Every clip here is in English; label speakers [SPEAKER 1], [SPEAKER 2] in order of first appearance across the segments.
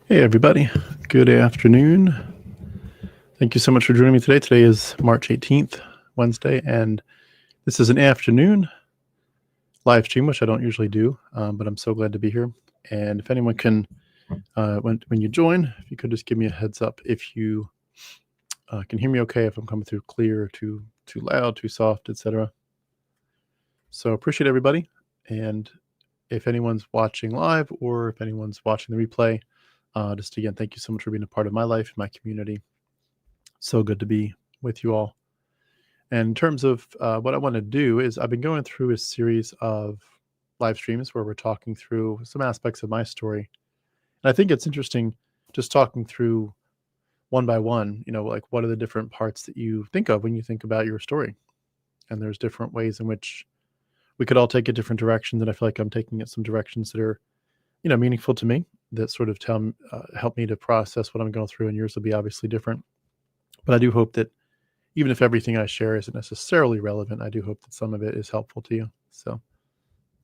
[SPEAKER 1] Hey everybody, good afternoon. Thank you so much for joining me today. Today is March 18th, Wednesday, and this is an afternoon live stream, which I don't usually do, but I'm so glad to be here. And if anyone can, when you join, if you could just give me a heads up if you can hear me okay, if I'm coming through clear, too loud, too soft, etc. So appreciate everybody, and if anyone's watching live or if anyone's watching the replay, just again, thank you so much for being a part of my life, my community. So good to be with you all. And in terms of what I want to do is I've been going through a series of live streams where we're talking through some aspects of my story. And I think it's interesting just talking through one by one, like what are the different parts that you think of when you think about your story? And there's different ways in which we could all take a different direction, and I feel like I'm taking it some directions that are, meaningful to me, that sort of help me to process what I'm going through, and yours will be obviously different. But I do hope that even if everything I share isn't necessarily relevant, I do hope that some of it is helpful to you. So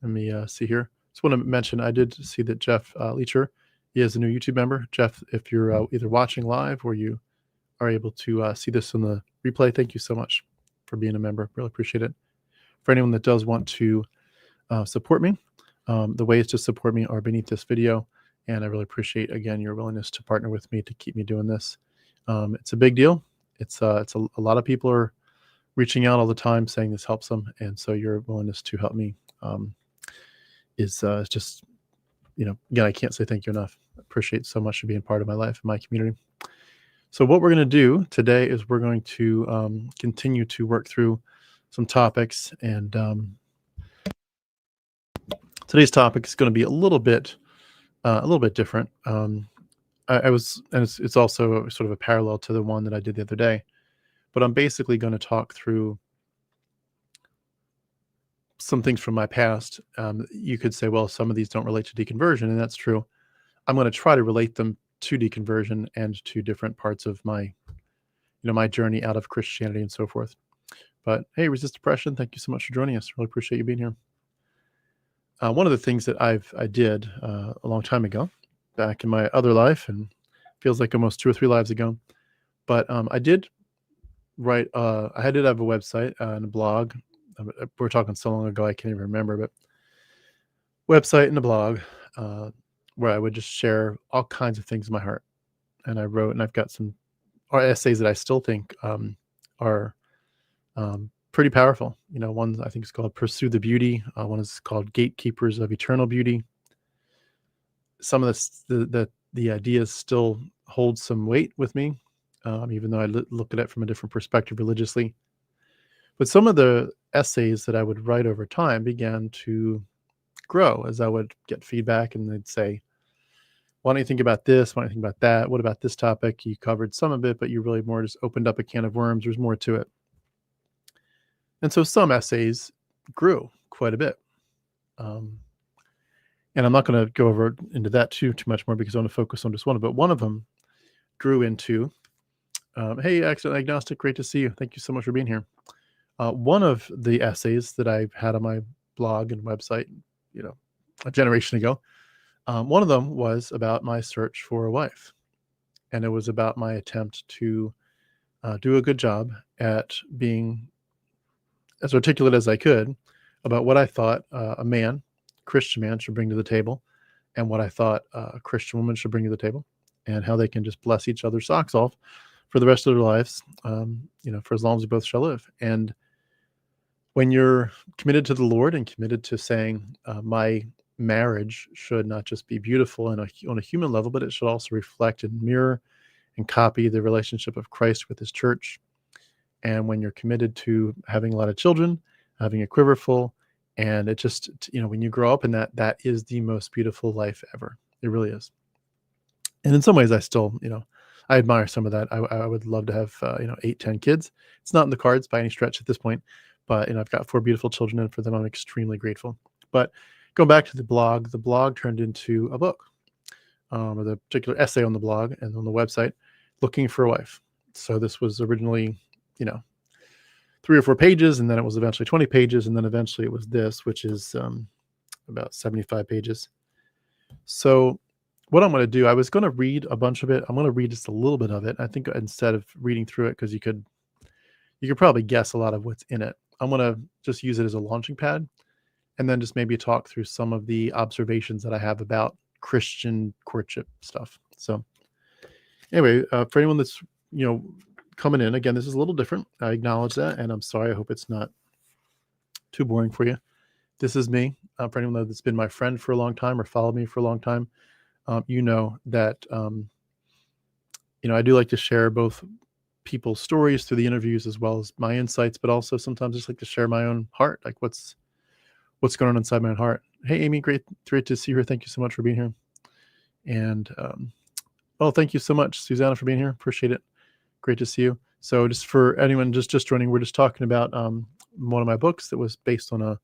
[SPEAKER 1] let me see here. Just want to mention, I did see that Jeff Leacher, he is a new YouTube member. Jeff, if you're either watching live or you are able to see this on the replay, thank you so much for being a member. Really appreciate it. For anyone that does want to support me, the ways to support me are beneath this video. And I really appreciate, again, your willingness to partner with me to keep me doing this. It's a big deal. It's a lot of people are reaching out all the time saying this helps them. And so your willingness to help me is just, again, I can't say thank you enough. I appreciate so much for being part of my life and my community. So what we're going to do today is we're going to continue to work through some topics, and today's topic is going to be a little bit different. I was, and it's also sort of a parallel to the one that I did the other day, but I'm basically going to talk through some things from my past. You could say, well, some of these don't relate to deconversion, and that's true. I'm going to try to relate them to deconversion and to different parts of my, my journey out of Christianity and so forth. But hey, Resist Depression, thank you so much for joining us. Really appreciate you being here. One of the things that I did a long time ago, back in my other life, and feels like almost 2 or 3 lives ago, but I did write, I did have a website and a blog. We're talking so long ago, I can't even remember, but website and a blog where I would just share all kinds of things in my heart. And I wrote, and I've got some essays that I still think are pretty powerful. One I think is called Pursue the Beauty. One is called Gatekeepers of Eternal Beauty. Some of the ideas still hold some weight with me, even though I look at it from a different perspective religiously. But some of the essays that I would write over time began to grow as I would get feedback, and they'd say, why don't you think about this? Why don't you think about that? What about this topic? You covered some of it, but you really more just opened up a can of worms. There's more to it. And so some essays grew quite a bit. And I'm not going to go into that too much more because I want to focus on just one. But one of them grew into, hey, Accident Agnostic, great to see you. Thank you so much for being here. One of the essays that I had on my blog and website, a generation ago, one of them was about my search for a wife. And it was about my attempt to do a good job at being as articulate as I could about what I thought a Christian man should bring to the table, and what I thought a Christian woman should bring to the table, and how they can just bless each other's socks off for the rest of their lives, for as long as we both shall live. And when you're committed to the Lord and committed to saying, my marriage should not just be beautiful on a human level, but it should also reflect and mirror and copy the relationship of Christ with his church. And when you're committed to having a lot of children, having a quiver full, and it just, when you grow up in that is the most beautiful life ever. It really is. And in some ways I still, I admire some of that. I would love to have, 8, 10 kids. It's not in the cards by any stretch at this point, but, I've got 4 beautiful children, and for them, I'm extremely grateful. But going back to the blog turned into a book, or the particular essay on the blog and on the website, Looking for a Wife. So this was originally, 3 or 4 pages, and then it was eventually 20 pages, and then eventually it was this, which is about 75 pages. So what I'm going to do, I was going to read a bunch of it. I'm going to read just a little bit of it. I think instead of reading through it, because you could probably guess a lot of what's in it. I'm going to just use it as a launching pad, and then just maybe talk through some of the observations that I have about Christian courtship stuff. So anyway, for anyone that's, coming in, again, this is a little different. I acknowledge that, and I'm sorry. I hope it's not too boring for you. This is me. For anyone that's been my friend for a long time or followed me for a long time, you know that, I do like to share both people's stories through the interviews as well as my insights, but also sometimes just like to share my own heart, like what's going on inside my own heart. Hey, Amy, great to see her. Thank you so much for being here. And, thank you so much, Susanna, for being here. Appreciate it. Great to see you. So just for anyone just joining, we're just talking about one of my books that was based on a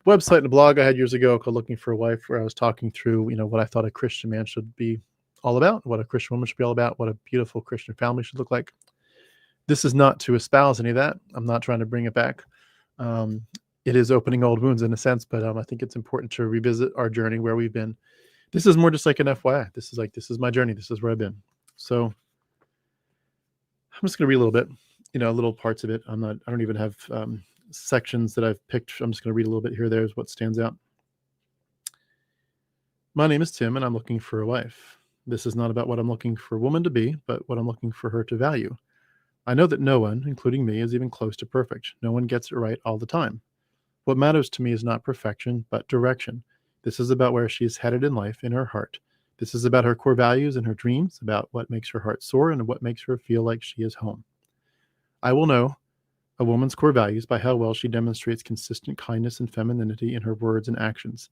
[SPEAKER 1] website and a blog I had years ago called Looking for a Wife, where I was talking through, what I thought a Christian man should be all about, what a Christian woman should be all about, what a beautiful Christian family should look like. This is not to espouse any of that. I'm not trying to bring it back. It is opening old wounds in a sense, but I think it's important to revisit our journey, where we've been. This is more just like an FYI. This is my journey. This is where I've been. So I'm just going to read a little bit, little parts of it. I don't even have sections that I've picked. I'm just going to read a little bit here. There's what stands out. My name is Tim, and I'm looking for a wife. This is not about what I'm looking for a woman to be, but what I'm looking for her to value. I know that no one, including me, is even close to perfect. No one gets it right all the time. What matters to me is not perfection, but direction. This is about where she is headed in life, in her heart. This is about her core values and her dreams, about what makes her heart soar and what makes her feel like she is home. I will know a woman's core values by how well she demonstrates consistent kindness and femininity in her words and actions.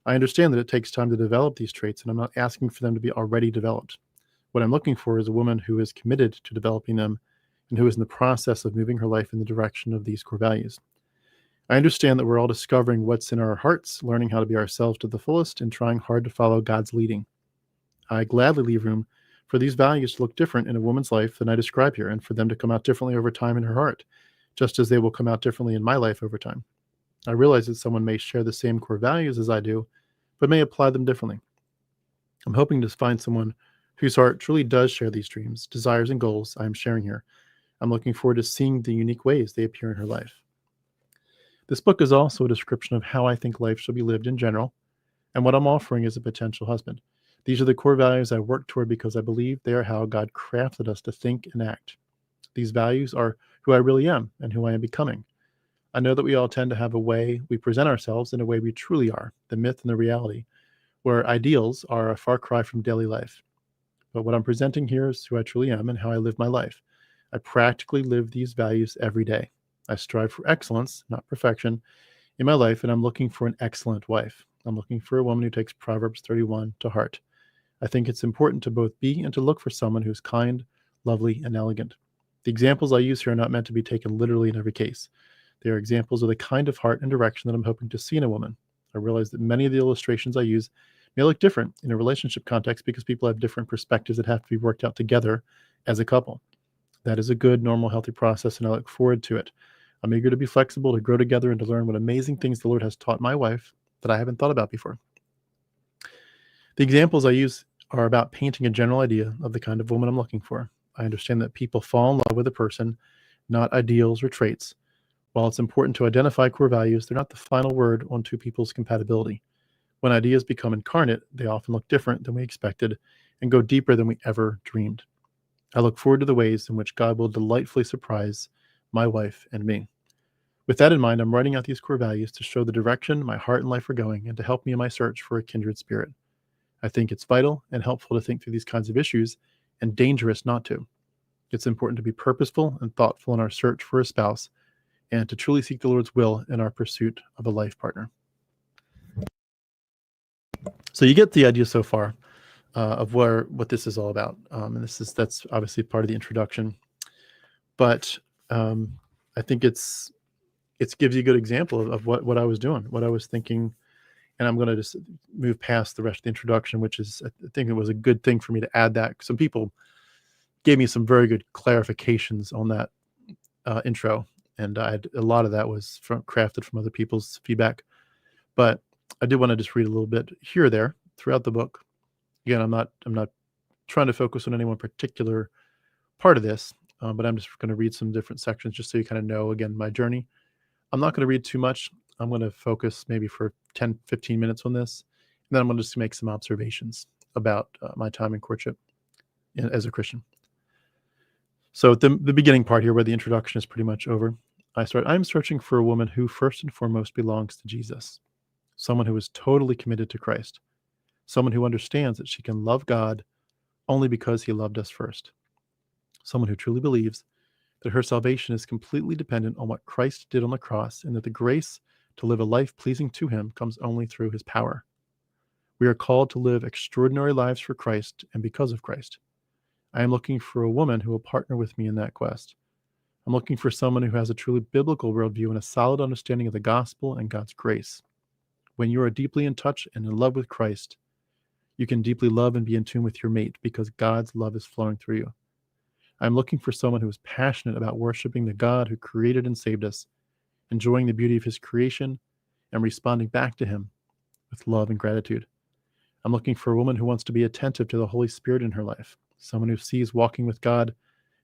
[SPEAKER 1] I understand that it takes time to develop these traits, and I'm not asking for them to be already developed. What I'm looking for is a woman who is committed to developing them and who is in the process of moving her life in the direction of these core values. I understand that we're all discovering what's in our hearts, learning how to be ourselves to the fullest, and trying hard to follow God's leading. I gladly leave room for these values to look different in a woman's life than I describe here, and for them to come out differently over time in her heart, just as they will come out differently in my life over time. I realize that someone may share the same core values as I do, but may apply them differently. I'm hoping to find someone whose heart truly does share these dreams, desires, and goals I am sharing here. I'm looking forward to seeing the unique ways they appear in her life. This book is also a description of how I think life should be lived in general, and what I'm offering as a potential husband. These are the core values I work toward because I believe they are how God crafted us to think and act. These values are who I really am and who I am becoming. I know that we all tend to have a way we present ourselves and a way we truly are, the myth and the reality, where ideals are a far cry from daily life. But what I'm presenting here is who I truly am and how I live my life. I practically live these values every day. I strive for excellence, not perfection, in my life, and I'm looking for an excellent wife. I'm looking for a woman who takes Proverbs 31 to heart. I think it's important to both be and to look for someone who's kind, lovely, and elegant. The examples I use here are not meant to be taken literally in every case. They are examples of the kind of heart and direction that I'm hoping to see in a woman. I realize that many of the illustrations I use may look different in a relationship context because people have different perspectives that have to be worked out together as a couple. That is a good, normal, healthy process, and I look forward to it. I'm eager to be flexible, to grow together, and to learn what amazing things the Lord has taught my wife that I haven't thought about before. The examples I use are about painting a general idea of the kind of woman I'm looking for. I understand that people fall in love with a person, not ideals or traits. While it's important to identify core values, they're not the final word on two people's compatibility. When ideas become incarnate, they often look different than we expected and go deeper than we ever dreamed. I look forward to the ways in which God will delightfully surprise my wife and me. With that in mind, I'm writing out these core values to show the direction my heart and life are going and to help me in my search for a kindred spirit. I think it's vital and helpful to think through these kinds of issues and dangerous not to. It's important to be purposeful and thoughtful in our search for a spouse and to truly seek the Lord's will in our pursuit of a life partner. So you get the idea so far of what this is all about. And that's obviously part of the introduction. But I think it gives you a good example of what I was doing, what I was thinking. And I'm going to just move past the rest of the introduction, which is, I think it was a good thing for me to add that. Some people gave me some very good clarifications on that intro. And a lot of that was crafted from other people's feedback. But I did want to just read a little bit here or there throughout the book. Again, I'm not trying to focus on any one particular part of this, but I'm just going to read some different sections just so you kind of know, again, my journey. I'm not going to read too much. I'm going to focus maybe for 10, 15 minutes on this. And then I'm going to just make some observations about my time in courtship as a Christian. So at the beginning part here, where the introduction is pretty much over, I'm searching for a woman who first and foremost belongs to Jesus, someone who is totally committed to Christ, someone who understands that she can love God only because he loved us first, someone who truly believes that her salvation is completely dependent on what Christ did on the cross, and that the grace to live a life pleasing to him comes only through his power. We are called to live extraordinary lives for Christ and because of Christ. I am looking for a woman who will partner with me in that quest. I'm looking for someone who has a truly biblical worldview and a solid understanding of the gospel and God's grace. When you are deeply in touch and in love with Christ, you can deeply love and be in tune with your mate because God's love is flowing through you. I'm looking for someone who is passionate about worshiping the God who created and saved us, enjoying the beauty of his creation, and responding back to him with love and gratitude. I'm looking for a woman who wants to be attentive to the Holy Spirit in her life, someone who sees walking with God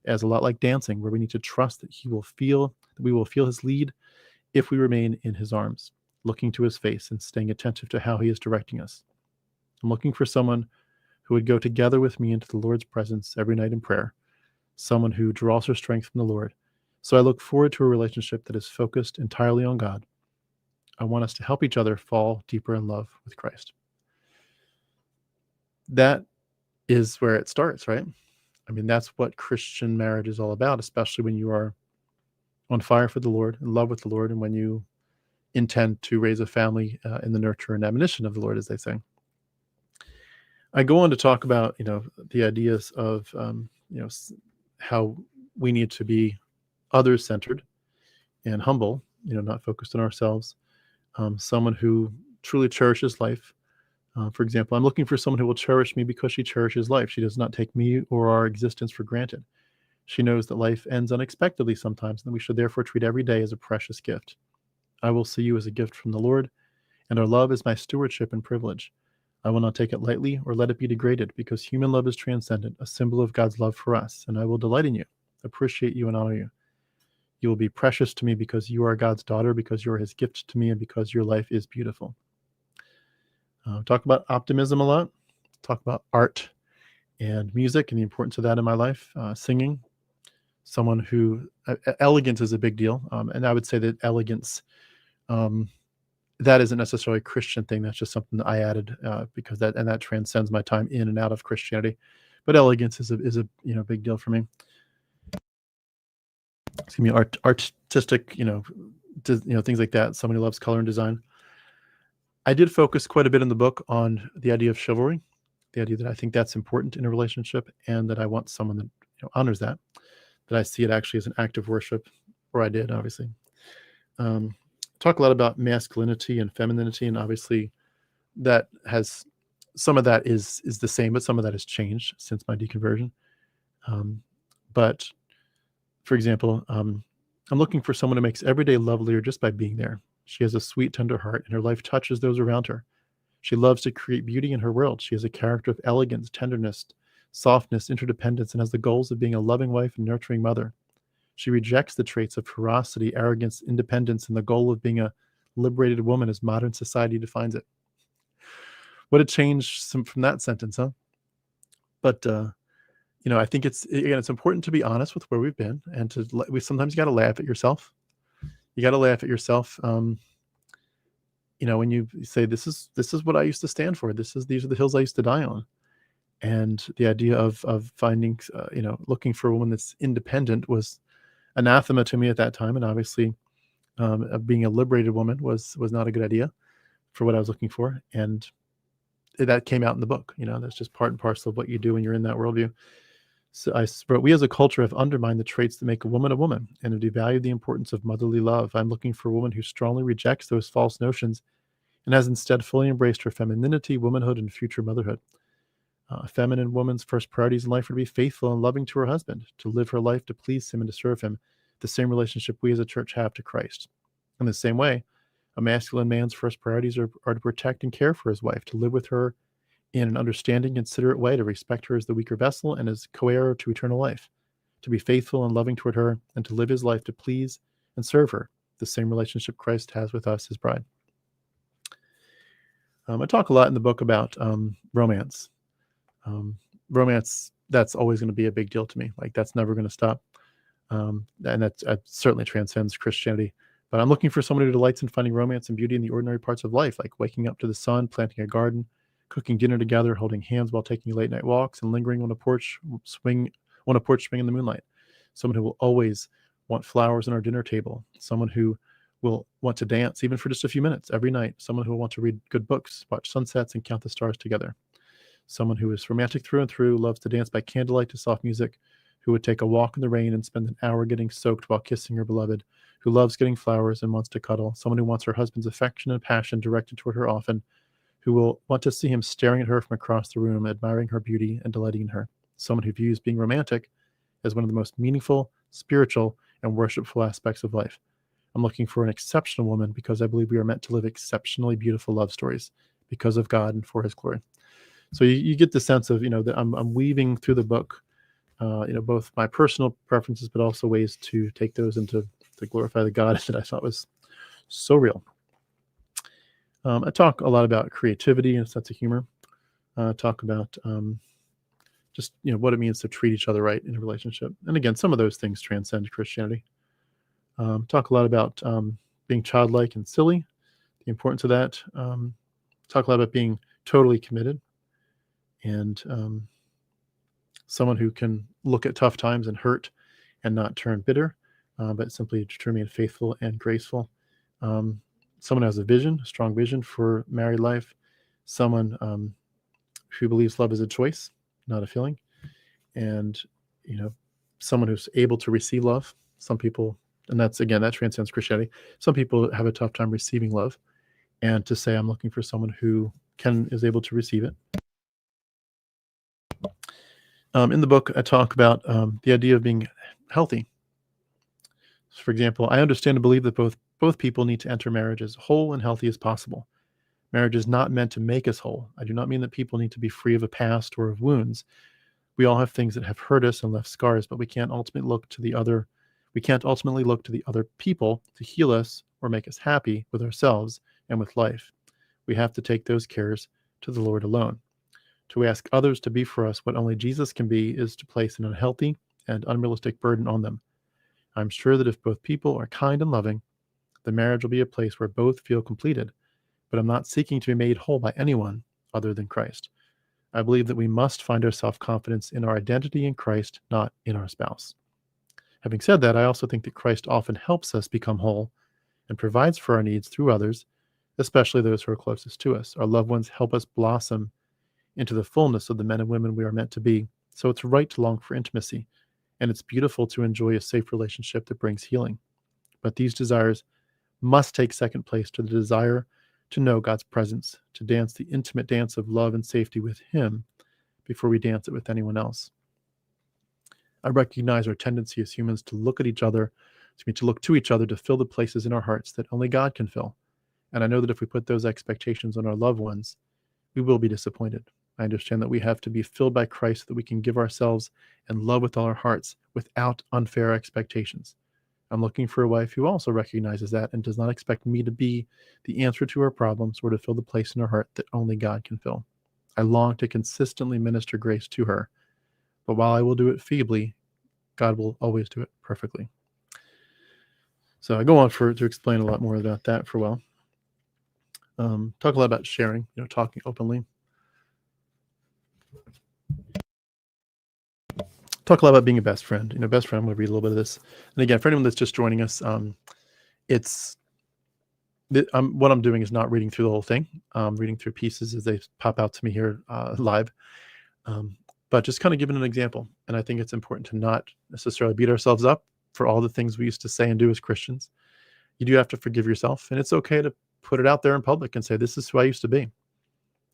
[SPEAKER 1] as a lot like dancing, where we need to trust that we will feel his lead if we remain in his arms, looking to his face and staying attentive to how he is directing us. I'm looking for someone who would go together with me into the Lord's presence every night in prayer, someone who draws her strength from the Lord. So I look forward to a relationship that is focused entirely on God. I want us to help each other fall deeper in love with Christ. That is where it starts, right? I mean, that's what Christian marriage is all about, especially when you are on fire for the Lord, in love with the Lord, and when you intend to raise a family in the nurture and admonition of the Lord, as they say. I go on to talk about, the ideas of, how we need to be others-centered and humble, not focused on ourselves. Someone who truly cherishes life. For example, I'm looking for someone who will cherish me because she cherishes life. She does not take me or our existence for granted. She knows that life ends unexpectedly sometimes, and we should therefore treat every day as a precious gift. I will see you as a gift from the Lord, and our love is my stewardship and privilege. I will not take it lightly or let it be degraded, because human love is transcendent, a symbol of God's love for us, and I will delight in you, appreciate you, and honor you. You will be precious to me because you are God's daughter, because you are his gift to me, and because your life is beautiful. Talk about optimism a lot. Talk about art and music and the importance of that in my life. Singing. Someone who elegance is a big deal, and I would say that elegance, that isn't necessarily a Christian thing. That's just something that I added because that transcends my time in and out of Christianity. But elegance is a big deal for me. Excuse me, artistic, things like that. Someone who loves color and design. I did focus quite a bit in the book on the idea of chivalry, the idea that I think that's important in a relationship, and that I want someone that honors that I see it actually as an act of worship, or I did, obviously. Talk a lot about masculinity and femininity, and obviously that has, some of that is the same, but some of that has changed since my deconversion. But for example, I'm looking for someone who makes every day lovelier just by being there. She has a sweet, tender heart, and her life touches those around her. She loves to create beauty in her world. She has a character of elegance, tenderness, softness, interdependence, and has the goals of being a loving wife and nurturing mother. She rejects the traits of ferocity, arrogance, independence, and the goal of being a liberated woman as modern society defines it. What a change from that sentence, huh? But, I think it's important to be honest with where we've been, and sometimes you got to laugh at yourself. You got to laugh at yourself. When you say, this is what I used to stand for. These are the hills I used to die on. And the idea of finding, looking for a woman that's independent was anathema to me at that time. And obviously, being a liberated woman was not a good idea for what I was looking for. And that came out in the book. That's just part and parcel of what you do when you're in that worldview. So I wrote, we as a culture have undermined the traits that make a woman and have devalued the importance of motherly love. I'm looking for a woman who strongly rejects those false notions and has instead fully embraced her femininity, womanhood, and future motherhood. A feminine woman's first priorities in life are to be faithful and loving to her husband, to live her life to please him and to serve him, the same relationship we as a church have to Christ. In the same way, a masculine man's first priorities are to protect and care for his wife, to live with her in an understanding, considerate way to respect her as the weaker vessel and as co-heir to eternal life, to be faithful and loving toward her, and to live his life to please and serve her, the same relationship Christ has with us, his bride. I talk a lot in the book about romance. Romance, that's always going to be a big deal to me. Like, that's never going to stop. And that certainly transcends Christianity. But I'm looking for someone who delights in finding romance and beauty in the ordinary parts of life, like waking up to the sun, planting a garden, cooking dinner together, holding hands while taking late night walks, and lingering on a porch swing in the moonlight. Someone who will always want flowers on our dinner table. Someone who will want to dance even for just a few minutes every night. Someone who will want to read good books, watch sunsets, and count the stars together. Someone who is romantic through and through, loves to dance by candlelight to soft music, who would take a walk in the rain and spend an hour getting soaked while kissing her beloved, who loves getting flowers and wants to cuddle. Someone who wants her husband's affection and passion directed toward her often, who will want to see him staring at her from across the room, admiring her beauty and delighting in her. Someone who views being romantic as one of the most meaningful, spiritual, and worshipful aspects of life. I'm looking for an exceptional woman because I believe we are meant to live exceptionally beautiful love stories because of God and for his glory. So you get the sense of, that I'm weaving through the book, both my personal preferences, but also ways to take those into to glorify the God that I thought was so real. I talk a lot about creativity and a sense of humor. Talk about just what it means to treat each other right in a relationship. And again, some of those things transcend Christianity. Talk a lot about being childlike and silly, the importance of that. Talk a lot about being totally committed and someone who can look at tough times and hurt and not turn bitter, but simply to remain faithful and graceful. Someone who has a strong vision for married life. Someone who believes love is a choice, not a feeling. And, someone who's able to receive love. Some people, and that transcends Christianity. Some people have a tough time receiving love. And to say I'm looking for someone who is able to receive it. In the book, I talk about the idea of being healthy. For example, I understand and believe that both people need to enter marriage as whole and healthy as possible. Marriage is not meant to make us whole. I do not mean that people need to be free of a past or of wounds. We all have things that have hurt us and left scars, but we can't ultimately look to the other people to heal us or make us happy with ourselves and with life. We have to take those cares to the Lord alone. To ask others to be for us what only Jesus can be is to place an unhealthy and unrealistic burden on them. I'm sure that if both people are kind and loving, the marriage will be a place where both feel completed, but I'm not seeking to be made whole by anyone other than Christ. I believe that we must find our self-confidence in our identity in Christ, not in our spouse. Having said that, I also think that Christ often helps us become whole and provides for our needs through others, especially those who are closest to us. Our loved ones help us blossom into the fullness of the men and women we are meant to be. So it's right to long for intimacy, and it's beautiful to enjoy a safe relationship that brings healing. But these desires must take second place to the desire to know God's presence, to dance the intimate dance of love and safety with him before we dance it with anyone else. I recognize our tendency as humans to look to each other to fill the places in our hearts that only God can fill. And I know that if we put those expectations on our loved ones, we will be disappointed. I understand that we have to be filled by Christ so that we can give ourselves and love with all our hearts without unfair expectations. I'm looking for a wife who also recognizes that and does not expect me to be the answer to her problems or to fill the place in her heart that only God can fill. I long to consistently minister grace to her, but while I will do it feebly, God will always do it perfectly. So I go on to explain a lot more about that for a while. Talk a lot about sharing, talking openly. Talk a lot about being a best friend. Best friend, I'm going to read a little bit of this. And again, for anyone that's just joining us, what I'm doing is not reading through the whole thing. I'm reading through pieces as they pop out to me here live. But just kind of giving an example. And I think it's important to not necessarily beat ourselves up for all the things we used to say and do as Christians. You do have to forgive yourself. And it's okay to put it out there in public and say, this is who I used to be.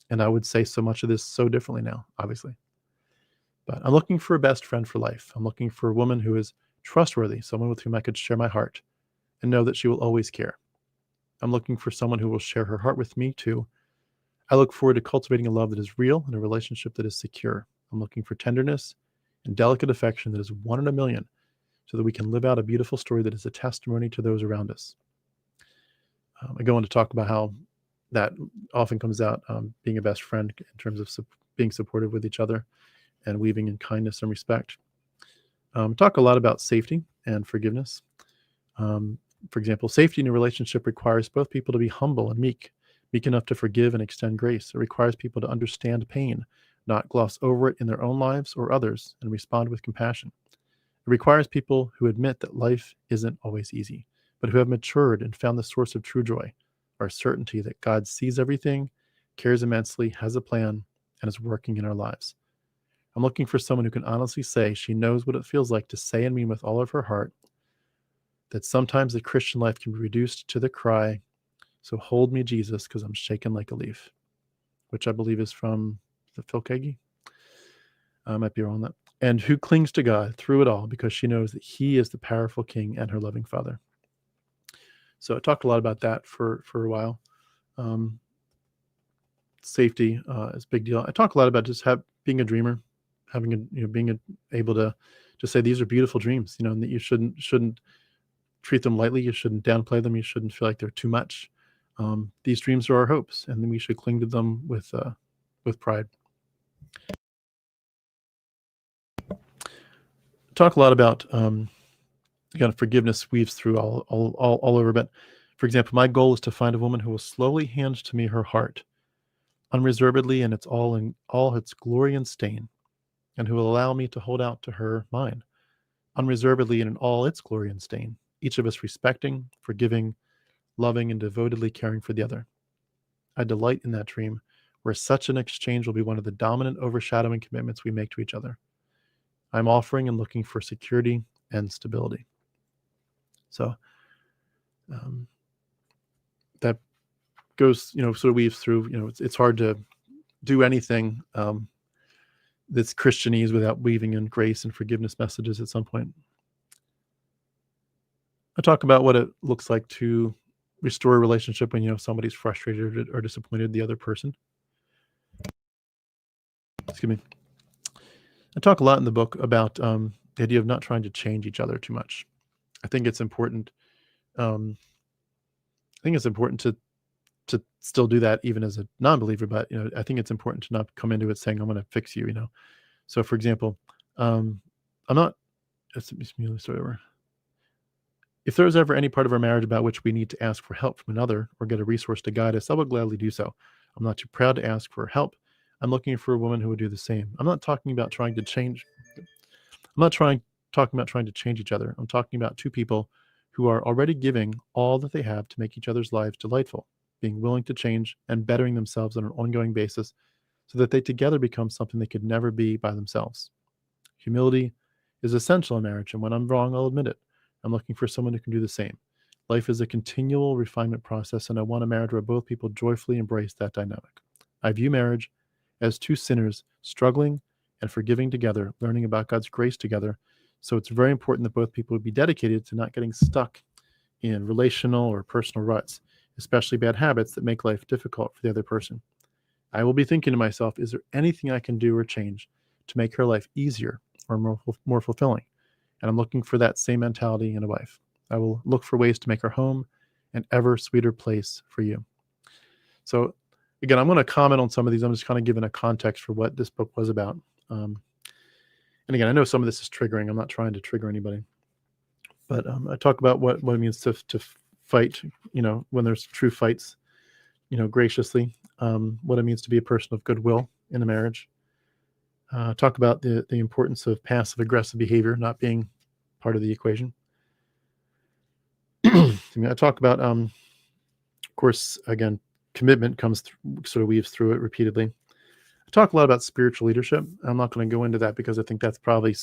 [SPEAKER 1] And I would say so much of this so differently now, obviously. But I'm looking for a best friend for life. I'm looking for a woman who is trustworthy, someone with whom I could share my heart and know that she will always care. I'm looking for someone who will share her heart with me too. I look forward to cultivating a love that is real and a relationship that is secure. I'm looking for tenderness and delicate affection that is 1 in a million, so that we can live out a beautiful story that is a testimony to those around us. I go on to talk about how that often comes out being a best friend in terms of being supportive with each other and weaving in kindness and respect. Talk a lot about safety and forgiveness. For example, safety in a relationship requires both people to be humble and meek enough to forgive and extend grace. It requires people to understand pain, not gloss over it in their own lives or others, and respond with compassion. It requires people who admit that life isn't always easy, but who have matured and found the source of true joy, our certainty that God sees everything, cares immensely, has a plan, and is working in our lives. I'm looking for someone who can honestly say she knows what it feels like to say and mean with all of her heart that sometimes the Christian life can be reduced to the cry, "So hold me, Jesus, because I'm shaken like a leaf," which I believe is from the Phil Keaggy. I might be wrong on that. And who clings to God through it all because she knows that He is the powerful King and her loving Father. So I talked a lot about that for a while. Safety is a big deal. I talk a lot about just being a dreamer, being able to just say these are beautiful dreams, and that you shouldn't treat them lightly. You shouldn't downplay them. You shouldn't feel like they're too much. These dreams are our hopes, and then we should cling to them with pride. Talk a lot about forgiveness weaves through all over. But for example, my goal is to find a woman who will slowly hand to me her heart, unreservedly, and it's all in all its glory and stain, and who will allow me to hold out to her mine, unreservedly and in all its glory and stain, each of us respecting, forgiving, loving, and devotedly caring for the other. I delight in that dream, where such an exchange will be one of the dominant overshadowing commitments we make to each other. I'm offering and looking for security and stability. So that goes, sort of weaves through, it's hard to do anything that's Christianese without weaving in grace and forgiveness messages at some point. I talk about what it looks like to restore a relationship when, somebody's frustrated or disappointed the other person. Excuse me. I talk a lot in the book about the idea of not trying to change each other too much. I think it's important. To still do that even as a non-believer, but I think it's important to not come into it saying I'm going to fix you. So for example, I'm not. Let me start over. If there is ever any part of our marriage about which we need to ask for help from another or get a resource to guide us, I will gladly do so. I'm not too proud to ask for help. I'm looking for a woman who would do the same. I'm not talking about trying to change. I'm not talking about trying to change each other. I'm talking about two people who are already giving all that they have to make each other's lives delightful, being willing to change and bettering themselves on an ongoing basis so that they together become something they could never be by themselves. Humility is essential in marriage, and when I'm wrong, I'll admit it. I'm looking for someone who can do the same. Life is a continual refinement process, and I want a marriage where both people joyfully embrace that dynamic. I view marriage as two sinners struggling and forgiving together, learning about God's grace together. So it's very important that both people would be dedicated to not getting stuck in relational or personal ruts, especially bad habits that make life difficult for the other person. I will be thinking to myself, is there anything I can do or change to make her life easier or more fulfilling? And I'm looking for that same mentality in a wife. I will look for ways to make her home an ever sweeter place for you. So again, I'm going to comment on some of these. I'm just kind of giving a context for what this book was about. And again, I know some of this is triggering. I'm not trying to trigger anybody. But I talk about what it means to fight, when there's true fights, graciously, what it means to be a person of goodwill in a marriage. Talk about the importance of passive-aggressive behavior not being part of the equation. I talk about, of course, again, commitment sort of weaves through it repeatedly. I talk a lot about spiritual leadership. I'm not going to go into that because I think that's probably,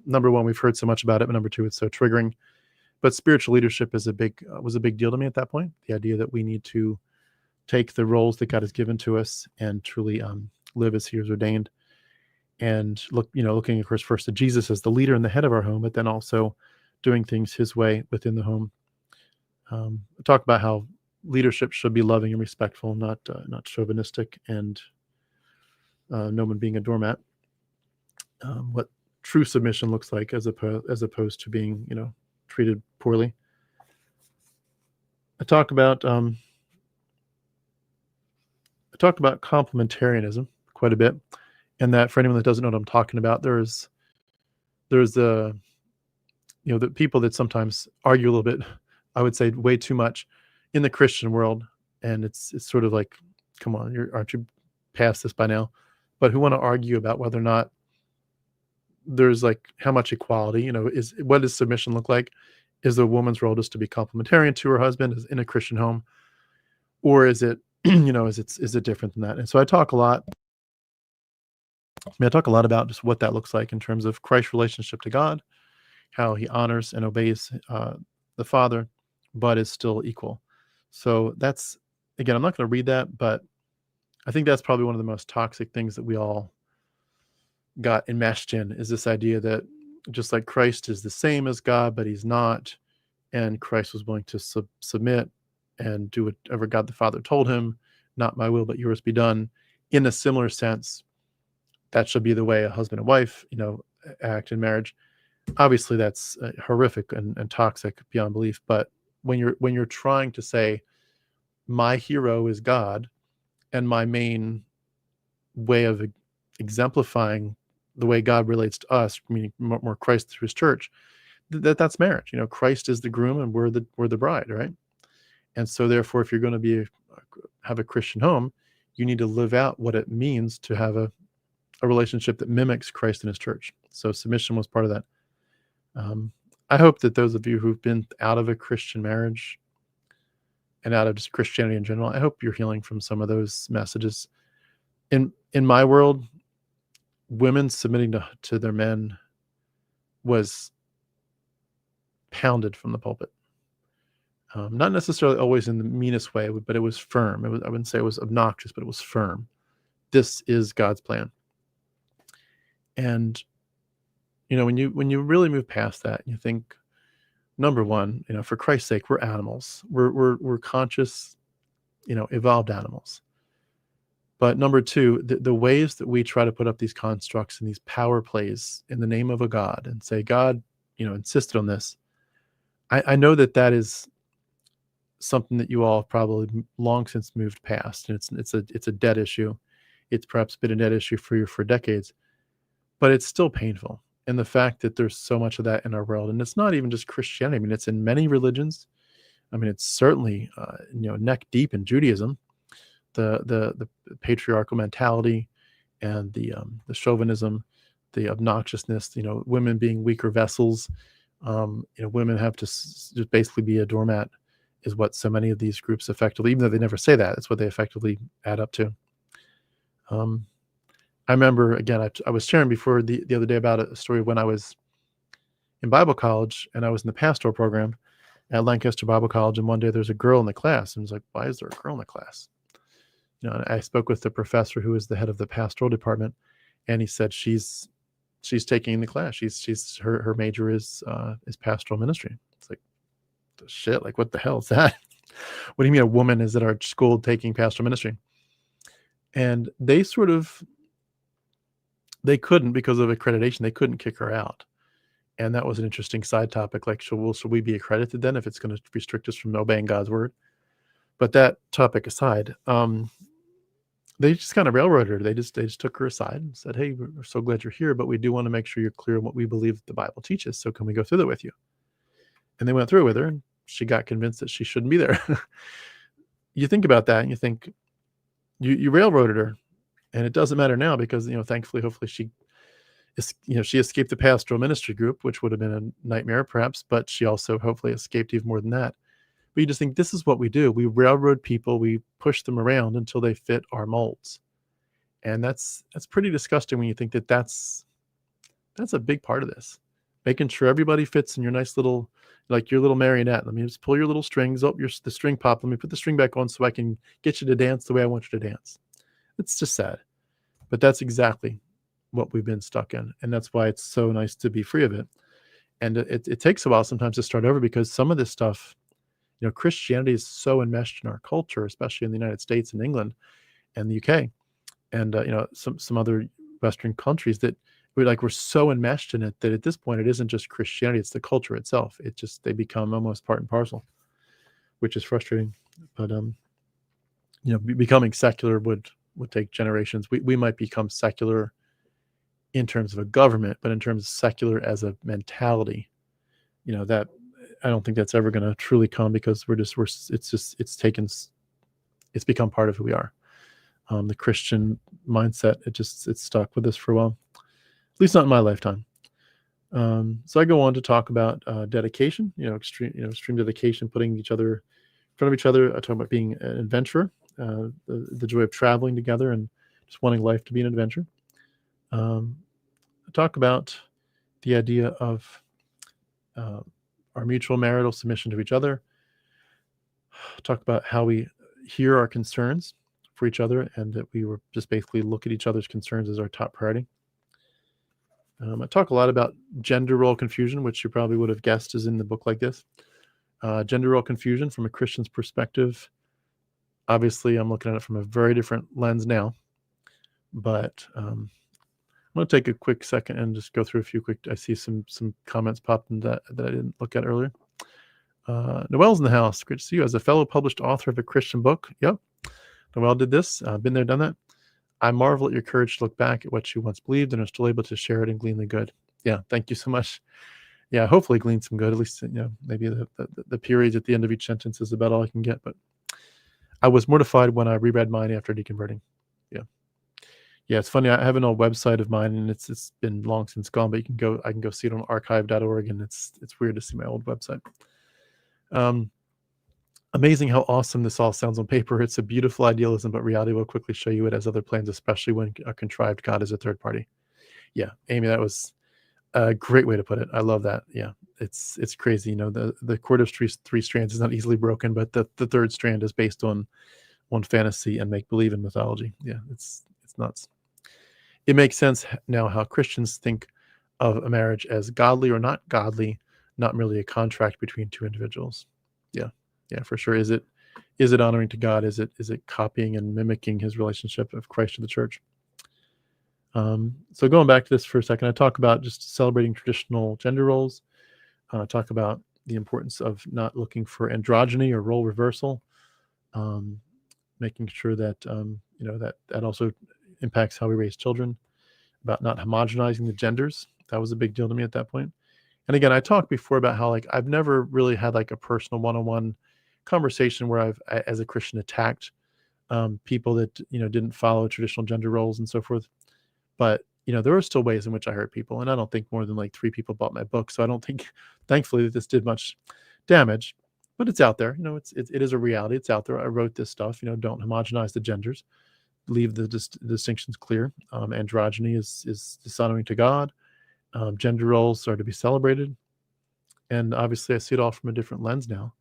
[SPEAKER 1] number one, we've heard so much about it, but number two, it's so triggering. But spiritual leadership was a big deal to me at that point. The idea that we need to take the roles that God has given to us and truly live as He has ordained. And looking, of course, first to Jesus as the leader and the head of our home, but then also doing things His way within the home. Talk about how leadership should be loving and respectful, not chauvinistic, and no one being a doormat. What true submission looks like, as opposed to being, treated poorly. I talk about complementarianism quite a bit, and that for anyone that doesn't know what I'm talking about, there's the the people that sometimes argue a little bit, I would say way too much, in the Christian world, and it's sort of like, come on, aren't you past this by now? But who want to argue about whether or not there's like how much equality, what does submission look like? Is the woman's role just to be complementarian to her husband in a Christian home, or is it, is it different than that? And so I talk a lot about just what that looks like in terms of Christ's relationship to God, how he honors and obeys the Father, but is still equal. So that's, again, I'm not going to read that, but I think that's probably one of the most toxic things that we all got enmeshed in, is this idea that just like Christ is the same as God, but he's not, and Christ was willing to submit and do whatever God the Father told him, not my will, but yours be done. In a similar sense, that should be the way a husband and wife, act in marriage. Obviously, that's horrific and toxic beyond belief. But when you're trying to say, my hero is God, and my main way of exemplifying the way God relates to us, meaning more Christ through his church, that's marriage. Christ is the groom and we're the bride, right? And so therefore, if you're going to have a Christian home, you need to live out what it means to have a relationship that mimics Christ and his church. So submission was part of that. I hope that those of you who've been out of a Christian marriage and out of just Christianity in general, I hope you're healing from some of those messages. In my world, women submitting to their men was pounded from the pulpit. Not necessarily always in the meanest way, but it was firm. I wouldn't say it was obnoxious, but it was firm. This is God's plan. And when you really move past that, you think, number one, for Christ's sake, we're animals. We're conscious, evolved animals. But number two, the ways that we try to put up these constructs and these power plays in the name of a God and say, God, insisted on this. I know that is something that you all have probably long since moved past, and it's a dead issue. It's perhaps been a dead issue for you for decades, but it's still painful. And the fact that there's so much of that in our world, and it's not even just Christianity. I mean, it's in many religions. I mean, it's certainly neck deep in Judaism. The patriarchal mentality and the chauvinism, the obnoxiousness, women being weaker vessels, women have to just basically be a doormat, is what so many of these groups effectively, even though they never say that, it's what they effectively add up to. I remember, again, I was sharing before the other day about a story when I was in Bible college and I was in the pastoral program at Lancaster Bible College, and one day there's a girl in the class, and I was like, why is there a girl in the class? And I spoke with the professor who is the head of the pastoral department, and he said she's taking the class. She's her major is pastoral ministry. It's like, shit, like what the hell is that? What do you mean a woman is at our school taking pastoral ministry? And they couldn't, because of accreditation, they couldn't kick her out. And that was an interesting side topic. Like, should we be accredited then if it's going to restrict us from obeying God's word? But that topic aside, they just kind of railroaded her. They just took her aside and said, hey, we're so glad you're here, but we do want to make sure you're clear on what we believe the Bible teaches. So can we go through that with you? And they went through it with her, and she got convinced that she shouldn't be there. You think about that and you think, you railroaded her, and it doesn't matter now because, thankfully, hopefully she escaped the pastoral ministry group, which would have been a nightmare perhaps, but she also hopefully escaped even more than that. But you just think, this is what we do. We railroad people. We push them around until they fit our molds. And that's pretty disgusting when you think that's a big part of this. Making sure everybody fits in your nice little, like your little marionette. Let me just pull your little strings. Oh, the string popped. Let me put the string back on so I can get you to dance the way I want you to dance. It's just sad. But that's exactly what we've been stuck in. And that's why it's so nice to be free of it. And it takes a while sometimes to start over, because some of this stuff Christianity is so enmeshed in our culture, especially in the United States and England and the UK and some other Western countries, that we're so enmeshed in it that at this point it isn't just Christianity, it's the culture itself. They become almost part and parcel, which is frustrating. But becoming secular would take generations. We might become secular in terms of a government, but in terms of secular as a mentality, that I don't think that's ever going to truly come, because it's become part of who we are. The Christian mindset, it's stuck with us for a while, at least not in my lifetime. So I go on to talk about dedication, extreme dedication, putting each other in front of each other. I talk about being an adventurer, the joy of traveling together and just wanting life to be an adventure. I talk about the idea of our mutual marital submission to each other. Talk about how we hear our concerns for each other, and that we were just basically look at each other's concerns as our top priority. I talk a lot about gender role confusion, which you probably would have guessed is in the book like this. Gender role confusion from a Christian's perspective. Obviously, I'm looking at it from a very different lens now, but I'm going to take a quick second and just go through a few quick. I see some comments popped in that I didn't look at earlier. Noelle's in the house. Great to see you. As a fellow published author of a Christian book. Yep. Noelle did this. Been there, done that. I marvel at your courage to look back at what you once believed and are still able to share it and glean the good. Yeah, thank you so much. Yeah, hopefully glean some good. At least, maybe the periods at the end of each sentence is about all I can get. But I was mortified when I reread mine after deconverting. Yeah, it's funny. I have an old website of mine, and it's been long since gone. But I can go see it on archive.org, and it's weird to see my old website. Amazing how awesome this all sounds on paper. It's a beautiful idealism, but reality will quickly show you it has other plans, especially when a contrived God is a third party. Yeah, Amy, that was a great way to put it. I love that. Yeah, it's crazy. The cord of three strands is not easily broken, but the third strand is based on fantasy and make believe in mythology. Yeah, it's nuts. It makes sense now how Christians think of a marriage as godly or not godly, not merely a contract between two individuals. Yeah, for sure. Is it honoring to God? Is it copying and mimicking his relationship of Christ to the church? So going back to this for a second, I talk about just celebrating traditional gender roles. Talk about the importance of not looking for androgyny or role reversal. Making sure that that also impacts how we raise children. About not homogenizing the genders. That was a big deal to me at that point. And again, I talked before about how I've never really had a personal one-on-one conversation where I've, as a Christian, attacked people that didn't follow traditional gender roles and so forth. But there are still ways in which I hurt people, and I don't think more than 3 people bought my book, so I don't think, thankfully, that this did much damage. But it's out there. It is a reality. It's out there. I wrote this stuff. Don't homogenize the genders. Leave the distinctions clear. Androgyny is dishonoring to God. Gender roles are to be celebrated, and obviously, I see it all from a different lens now.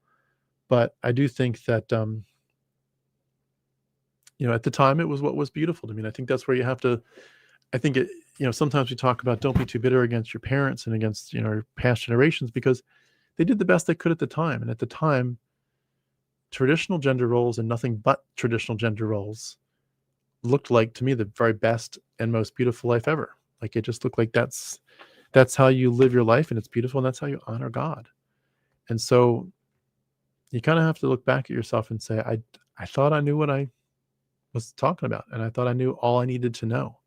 [SPEAKER 1] But I do think that, at the time, it was what was beautiful to me. And I think that's where you have to, I think sometimes we talk about don't be too bitter against your parents and against, past generations, because they did the best they could at the time. And at the time, traditional gender roles and nothing but traditional gender roles looked like, to me, the very best and most beautiful life ever. It just looked like that's how you live your life, and it's beautiful, and that's how you honor God. And so you kind of have to look back at yourself and say, I thought I knew what I was talking about, and I thought I knew all I needed to know.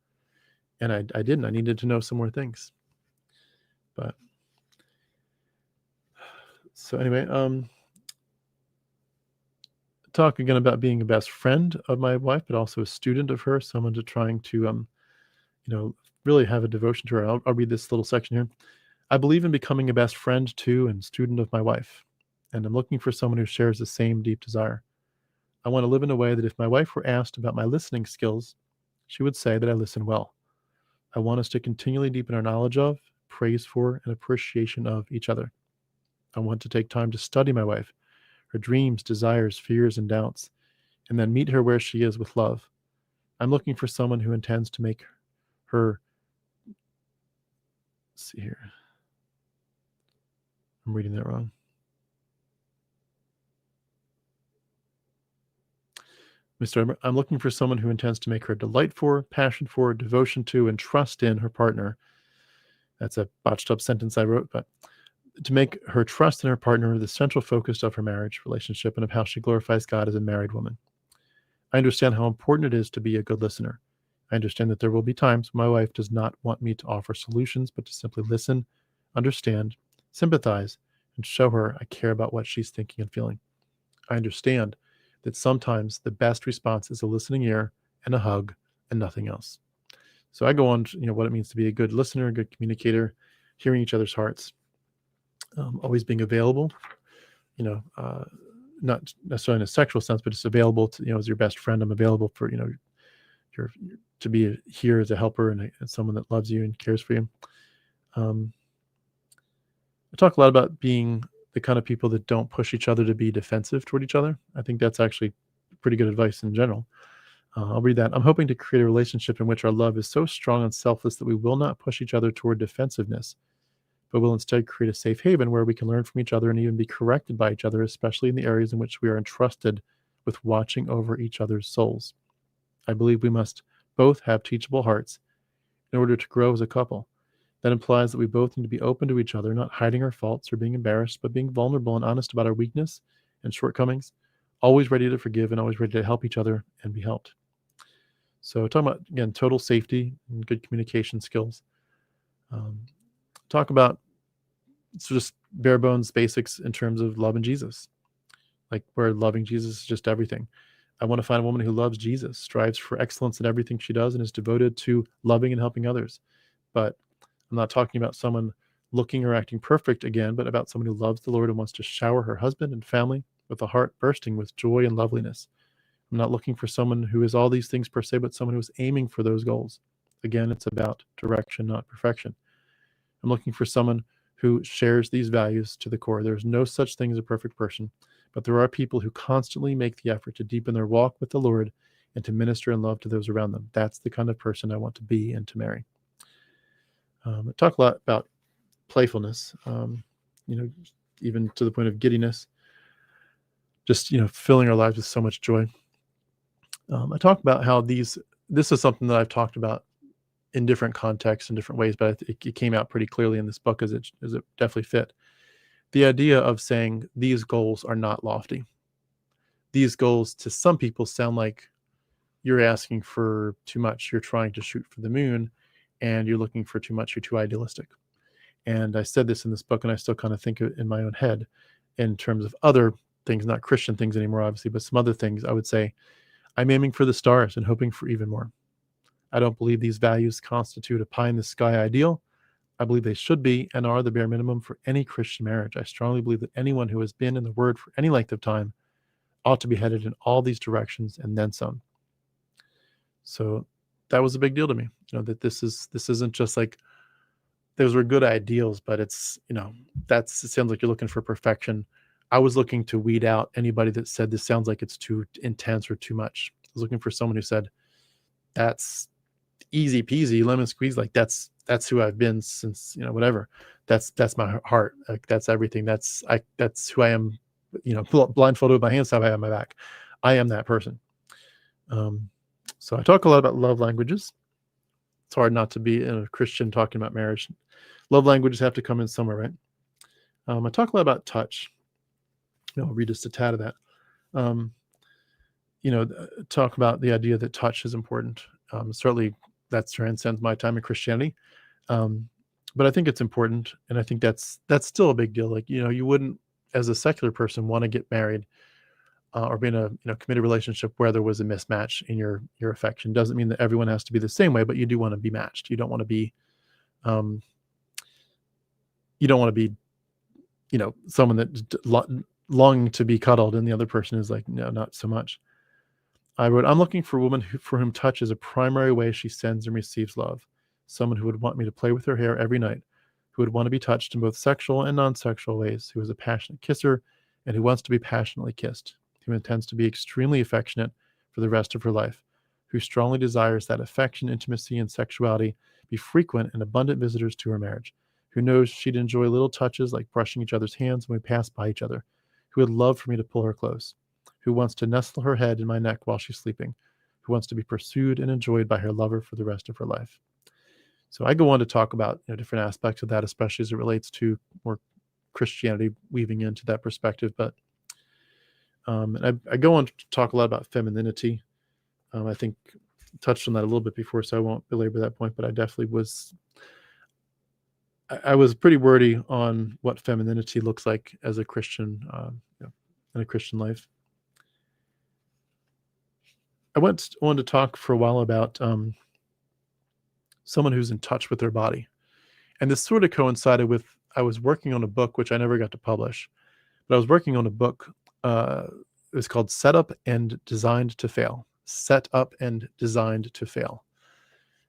[SPEAKER 1] And I didn't. I needed to know some more things. But so anyway, talk again about being a best friend of my wife, but also a student of hers, someone to trying to really have a devotion to her. I'll read this little section here. I believe in becoming a best friend to and student of my wife, and I'm looking for someone who shares the same deep desire. I want to live in a way that if my wife were asked about my listening skills, she would say that I listen well. I want us to continually deepen our knowledge of, praise for, and appreciation of each other. I want to take time to study my wife, her dreams, desires, fears, and doubts, and then meet her where she is with love. I'm looking for someone who intends to make her, let's see here. I'm reading that wrong. Mr. I'm looking for someone who intends to make her delight for, passion for, devotion to, and trust in her partner. That's a botched up sentence I wrote, but to make her trust in her partner the central focus of her marriage relationship and of how she glorifies God as a married woman. I understand how important it is to be a good listener. I understand that there will be times when my wife does not want me to offer solutions, but to simply listen, understand, sympathize, and show her I care about what she's thinking and feeling. I understand that sometimes the best response is a listening ear and a hug and nothing else. So I go on, what it means to be a good listener, a good communicator, hearing each other's hearts, always being available, not necessarily in a sexual sense, but just available to, as your best friend. I'm available for, your to be here as a helper and someone that loves you and cares for you. I talk a lot about being the kind of people that don't push each other to be defensive toward each other. I think that's actually pretty good advice in general. I'll read that. I'm hoping to create a relationship in which our love is so strong and selfless that we will not push each other toward defensiveness, but will instead create a safe haven where we can learn from each other and even be corrected by each other, especially in the areas in which we are entrusted with watching over each other's souls. I believe we must both have teachable hearts in order to grow as a couple. That implies that we both need to be open to each other, not hiding our faults or being embarrassed, but being vulnerable and honest about our weakness and shortcomings, always ready to forgive and always ready to help each other and be helped. So talking about, again, total safety and good communication skills. Talk about just bare bones basics in terms of loving Jesus, like where loving Jesus is just everything. I want to find a woman who loves Jesus, strives for excellence in everything she does, and is devoted to loving and helping others. But I'm not talking about someone looking or acting perfect again, but about someone who loves the Lord and wants to shower her husband and family with a heart bursting with joy and loveliness. I'm not looking for someone who is all these things per se, but someone who is aiming for those goals. Again, it's about direction, not perfection. I'm looking for someone who shares these values to the core. There's no such thing as a perfect person, but there are people who constantly make the effort to deepen their walk with the Lord and to minister and love to those around them. That's the kind of person I want to be and to marry. I talk a lot about playfulness, even to the point of giddiness, just, filling our lives with so much joy. I talk about how this is something that I've talked about in different contexts and different ways, but it came out pretty clearly in this book as it definitely fit. The idea of saying these goals are not lofty. These goals to some people sound like you're asking for too much. You're trying to shoot for the moon and you're looking for too much. You're too idealistic. And I said this in this book, and I still kind of think in my own head in terms of other things, not Christian things anymore, obviously, but some other things. I would say I'm aiming for the stars and hoping for even more. I don't believe these values constitute a pie-in-the-sky ideal. I believe they should be and are the bare minimum for any Christian marriage. I strongly believe that anyone who has been in the Word for any length of time ought to be headed in all these directions and then some. So that was a big deal to me, that this isn't just like those were good ideals, but it's, it sounds like you're looking for perfection. I was looking to weed out anybody that said this sounds like it's too intense or too much. I was looking for someone who said, that's easy peasy, lemon squeeze. Like that's who I've been since, whatever. That's my heart. Like that's everything. That's who I am, blindfolded with my hands tied behind my back. I am that person. So I talk a lot about love languages. It's hard not to be a Christian talking about marriage. Love languages have to come in somewhere, right? I talk a lot about touch. I'll read just a tad of that. Talk about the idea that touch is important. Certainly that transcends my time in Christianity. But I think it's important. And I think that's still a big deal. Like, you wouldn't, as a secular person, want to get married or be in a committed relationship where there was a mismatch in your affection. Doesn't mean that everyone has to be the same way, but you do want to be matched. You don't want to be, someone that longing to be cuddled and the other person is like, no, not so much. I wrote, I'm looking for a woman for whom touch is a primary way she sends and receives love. Someone who would want me to play with her hair every night, who would want to be touched in both sexual and non-sexual ways, who is a passionate kisser and who wants to be passionately kissed, who intends to be extremely affectionate for the rest of her life, who strongly desires that affection, intimacy, and sexuality be frequent and abundant visitors to her marriage, who knows she'd enjoy little touches like brushing each other's hands when we pass by each other, who would love for me to pull her close, who wants to nestle her head in my neck while she's sleeping, who wants to be pursued and enjoyed by her lover for the rest of her life. So I go on to talk about different aspects of that, especially as it relates to more Christianity weaving into that perspective. But and I go on to talk a lot about femininity. I think touched on that a little bit before, so I won't belabor that point. But I definitely was pretty wordy on what femininity looks like as a Christian in a Christian life. I went on to talk for a while about someone who's in touch with their body. And this sort of coincided with, I was working on a book, which I never got to publish, but I was working on a book. It was called Set Up and Designed to Fail. Set Up and Designed to Fail.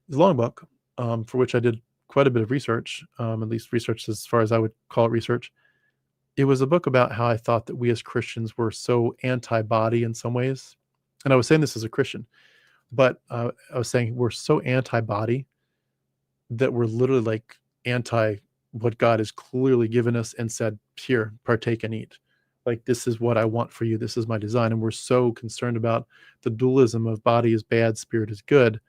[SPEAKER 1] It's a long book for which I did quite a bit of research, at least research as far as I would call it research. It was a book about how I thought that we as Christians were so anti-body in some ways. And I was saying this as a Christian, but I was saying we're so anti-body that we're literally like anti what God has clearly given us and said, here, partake and eat. Like, this is what I want for you. This is my design. And we're so concerned about the dualism of body is bad, spirit is good,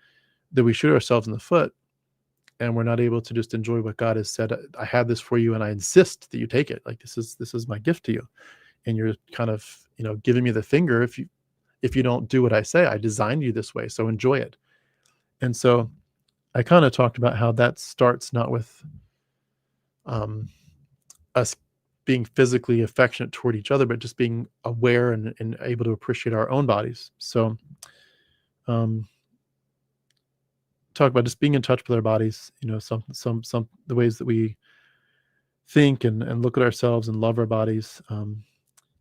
[SPEAKER 1] that we shoot ourselves in the foot. And we're not able to just enjoy what God has said. I have this for you, and I insist that you take it. Like, this is my gift to you. And you're kind of, giving me the finger if you don't do what I say. I designed you this way, so enjoy it. And so I kind of talked about how that starts not with us being physically affectionate toward each other, but just being aware and able to appreciate our own bodies. So talk about just being in touch with our bodies, some the ways that we think and look at ourselves and love our bodies.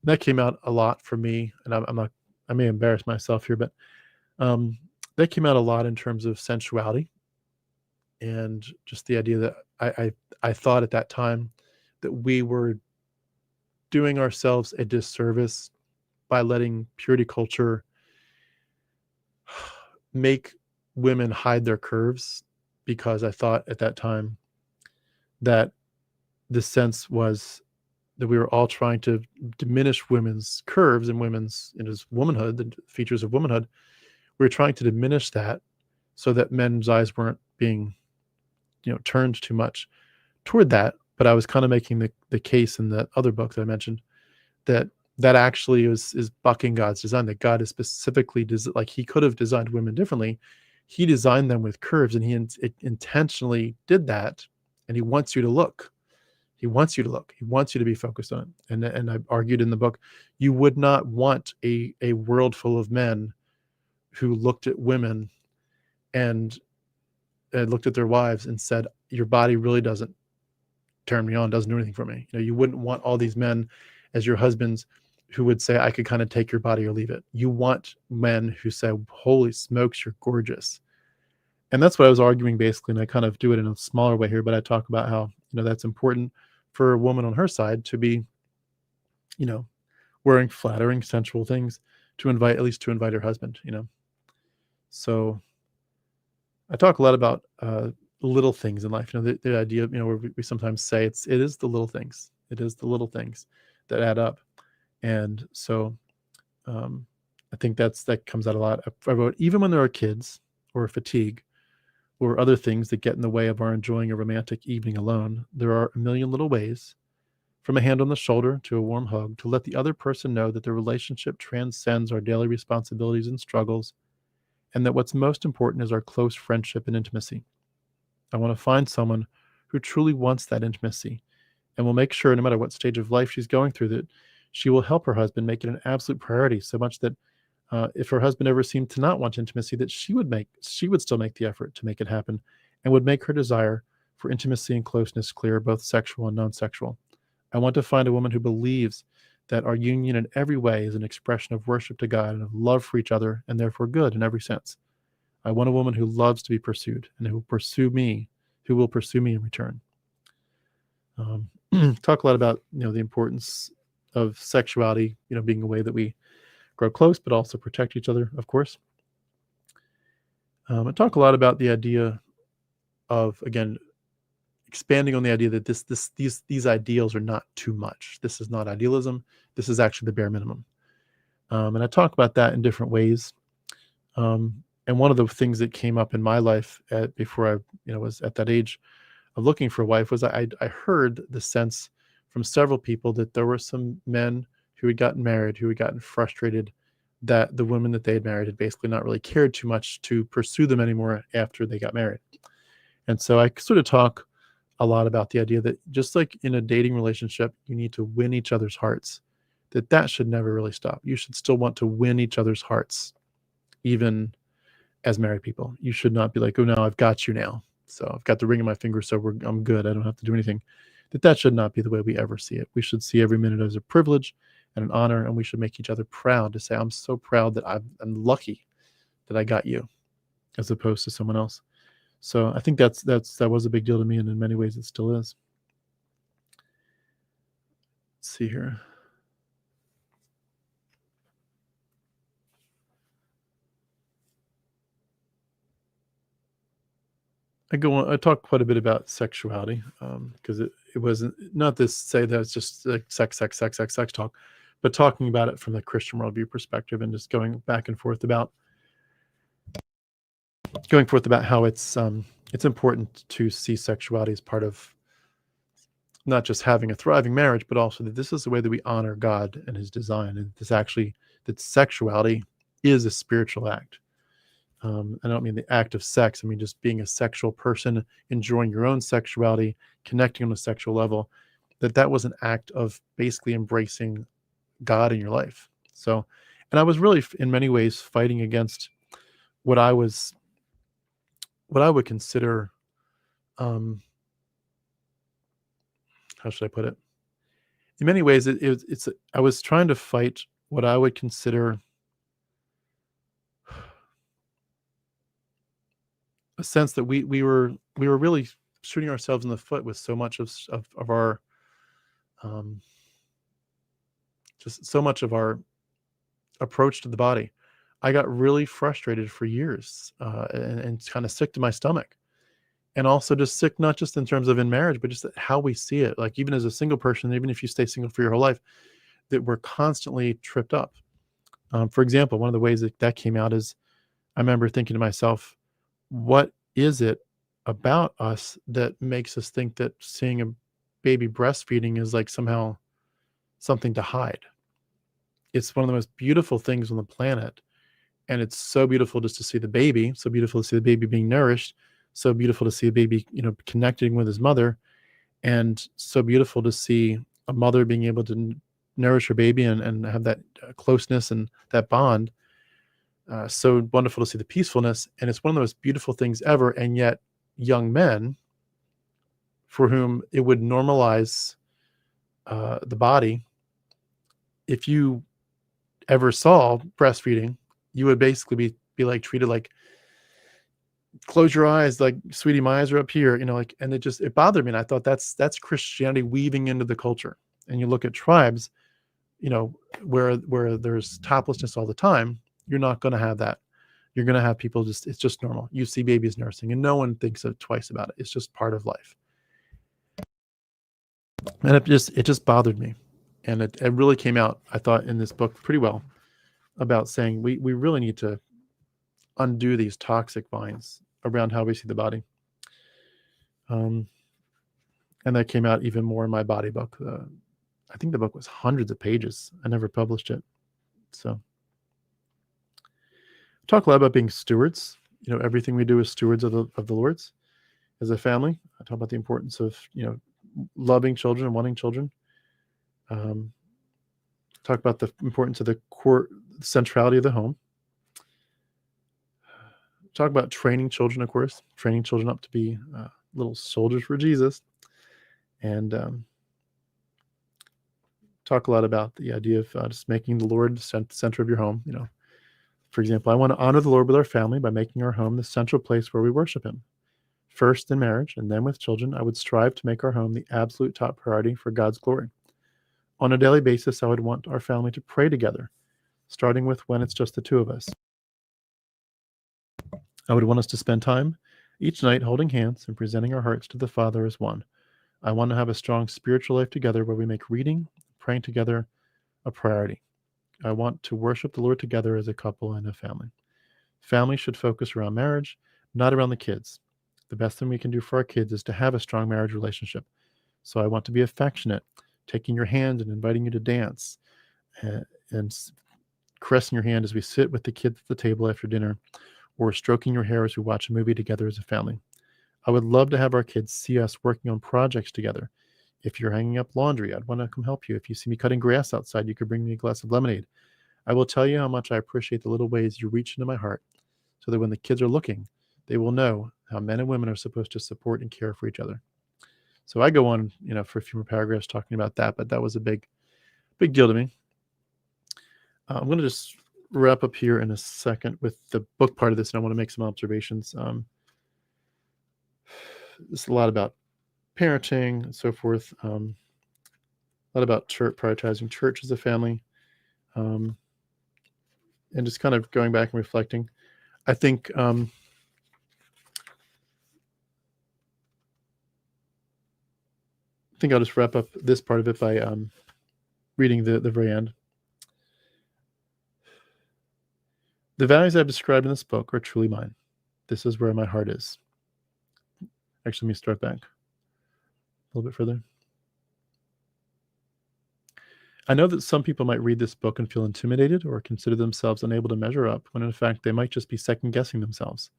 [SPEAKER 1] That came out a lot for me, and I may embarrass myself here, but that came out a lot in terms of sensuality. And just the idea that I thought at that time that we were doing ourselves a disservice by letting purity culture make women hide their curves, because I thought at that time that the sense was that we were all trying to diminish women's curves and women's womanhood, the features of womanhood. We were trying to diminish that so that men's eyes weren't being turned too much toward that. But I was kind of making the case in that other book that I mentioned that actually is bucking God's design, that God is specifically like he could have designed women differently. He designed them with curves, and he intentionally did that. And he wants you to look. He wants you to look. He wants you to be focused on it. And I argued in the book, you would not want a world full of men who looked at women and looked at their wives and said, your body really doesn't turn me on, doesn't do anything for me. You wouldn't want all these men as your husbands who would say, I could kind of take your body or leave it. You want men who say, holy smokes, you're gorgeous. And that's what I was arguing basically. And I kind of do it in a smaller way here, but I talk about how, that's important for a woman on her side to be, wearing flattering, sensual things to invite her husband, So I talk a lot about little things in life. The idea, where we sometimes say it is the little things. It is the little things that add up. And so I think that comes out a lot. I wrote, even when there are kids or fatigue or other things that get in the way of our enjoying a romantic evening alone, there are a million little ways, from a hand on the shoulder to a warm hug, to let the other person know that the relationship transcends our daily responsibilities and struggles, and that what's most important is our close friendship and intimacy. I want to find someone who truly wants that intimacy and will make sure, no matter what stage of life she's going through, that she will help her husband make it an absolute priority, so much that if her husband ever seemed to not want intimacy, that she would still make the effort to make it happen, and would make her desire for intimacy and closeness clear, both sexual and non-sexual. I want to find a woman who believes that our union in every way is an expression of worship to God and of love for each other, and therefore good in every sense. I want a woman who loves to be pursued and who will pursue me in return. Talk a lot about the importance of sexuality, being a way that we grow close, but also protect each other, of course. I talk a lot about the idea of, again, expanding on the idea that these ideals are not too much. This is not idealism. This is actually the bare minimum. And I talk about that in different ways. And one of the things that came up in my life before I was at that age of looking for a wife was I heard the sense from several people that there were some men who had gotten married, who had gotten frustrated that the women that they had married had basically not really cared too much to pursue them anymore after they got married. And so I sort of talk a lot about the idea that just like in a dating relationship, you need to win each other's hearts, that should never really stop. You should still want to win each other's hearts, even as married people. You should not be like, oh, no, I've got you now. So I've got the ring on my finger, so I'm good. I don't have to do anything. That should not be the way we ever see it. We should see every minute as a privilege and an honor, and we should make each other proud to say, I'm so proud that I'm lucky that I got you, as opposed to someone else. So I think that was a big deal to me, and in many ways it still is. Let's see here. I talk quite a bit about sexuality, because it wasn't not to say that it's just like sex talk, but talking about it from the Christian worldview perspective and just going back and forth about how it's important to see sexuality as part of not just having a thriving marriage, but also that this is the way that we honor God and his design, and that sexuality is a spiritual act. I don't mean the act of sex. I mean just being a sexual person, enjoying your own sexuality, connecting on a sexual level, that was an act of basically embracing God in your life. So, and I was really, in many ways, fighting against what I would consider, how should I put it? In many ways, I was trying to fight what I would consider a sense that we were really shooting ourselves in the foot with so much of our just so much of our approach to the body. I got really frustrated for years, and kind of sick to my stomach, and also just sick not just in terms of in marriage, but just how we see it. Like even as a single person, even if you stay single for your whole life, that we're constantly tripped up. For example, one of the ways that came out is I remember thinking to myself, what is it about us that makes us think that seeing a baby breastfeeding is like somehow something to hide? It's one of the most beautiful things on the planet. And it's so beautiful just to see the baby, so beautiful to see the baby being nourished, so beautiful to see a baby, connecting with his mother, and so beautiful to see a mother being able to nourish her baby and have that closeness and that bond. So wonderful to see the peacefulness, and it's one of the most beautiful things ever. And yet, young men, for whom it would normalize the body, if you ever saw breastfeeding, you would basically be like treated like, close your eyes, like, sweetie, my eyes are up here, and it bothered me. And I thought that's Christianity weaving into the culture. And you look at tribes, where there's toplessness all the time, you're not going to have that. You're going to have people it's just normal. You see babies nursing and no one thinks twice about it. It's just part of life. And it just bothered me. And it really came out, I thought, in this book pretty well about saying we really need to undo these toxic vines around how we see the body. And that came out even more in my body book. I think the book was hundreds of pages. I never published it. So talk a lot about being stewards. Everything we do is stewards of the Lord's as a family. I talk about the importance of, loving children and wanting children. Talk about the importance of the core centrality of the home. Talk about training children, of course, training children up to be little soldiers for Jesus. And talk a lot about the idea of just making the Lord the center of your home. For example, I want to honor the Lord with our family by making our home the central place where we worship him. First in marriage and then with children, I would strive to make our home the absolute top priority for God's glory. On a daily basis, I would want our family to pray together, starting with when it's just the two of us. I would want us to spend time each night holding hands and presenting our hearts to the Father as one. I want to have a strong spiritual life together where we make reading, praying together a priority. I want to worship the Lord together as a couple and a family. Family should focus around marriage, not around the kids. The best thing we can do for our kids is to have a strong marriage relationship. So I want to be affectionate, taking your hand and inviting you to dance, and caressing your hand as we sit with the kids at the table after dinner, or stroking your hair as we watch a movie together as a family. I would love to have our kids see us working on projects together. If you're hanging up laundry, I'd want to come help you. If you see me cutting grass outside, you could bring me a glass of lemonade. I will tell you how much I appreciate the little ways you reach into my heart, so that when the kids are looking, they will know how men and women are supposed to support and care for each other. So I go on, for a few more paragraphs talking about that, but that was a big deal to me. I'm going to just wrap up here in a second with the book part of this, and I want to make some observations. It's a lot about parenting and so forth. A lot about prioritizing church as a family, and just kind of going back and reflecting. I think I'll just wrap up this part of it by reading the very end. The values I've described in this book are truly mine. This is where my heart is. Actually, let me start back a little bit further. I know that some people might read this book and feel intimidated or consider themselves unable to measure up, when in fact they might just be second-guessing themselves.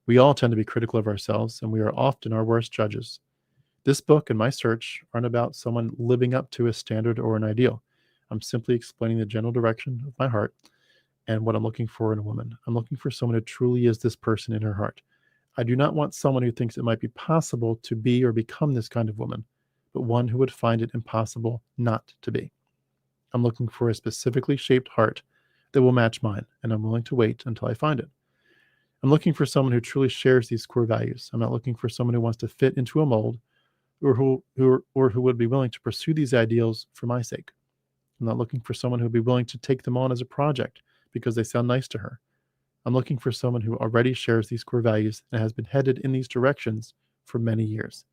[SPEAKER 1] We all tend to be critical of ourselves, and we are often our worst judges. This book and my search aren't about someone living up to a standard or an ideal. I'm simply explaining the general direction of my heart and what I'm looking for in a woman. I'm looking for someone who truly is this person in her heart. I do not want someone who thinks it might be possible to be or become this kind of woman, but one who would find it impossible not to be. I'm looking for a specifically shaped heart that will match mine, and I'm willing to wait until I find it. I'm looking for someone who truly shares these core values. I'm not looking for someone who wants to fit into a mold, or who would be willing to pursue these ideals for my sake. I'm not looking for someone who would be willing to take them on as a project because they sound nice to her. I'm looking for someone who already shares these core values and has been headed in these directions for many years.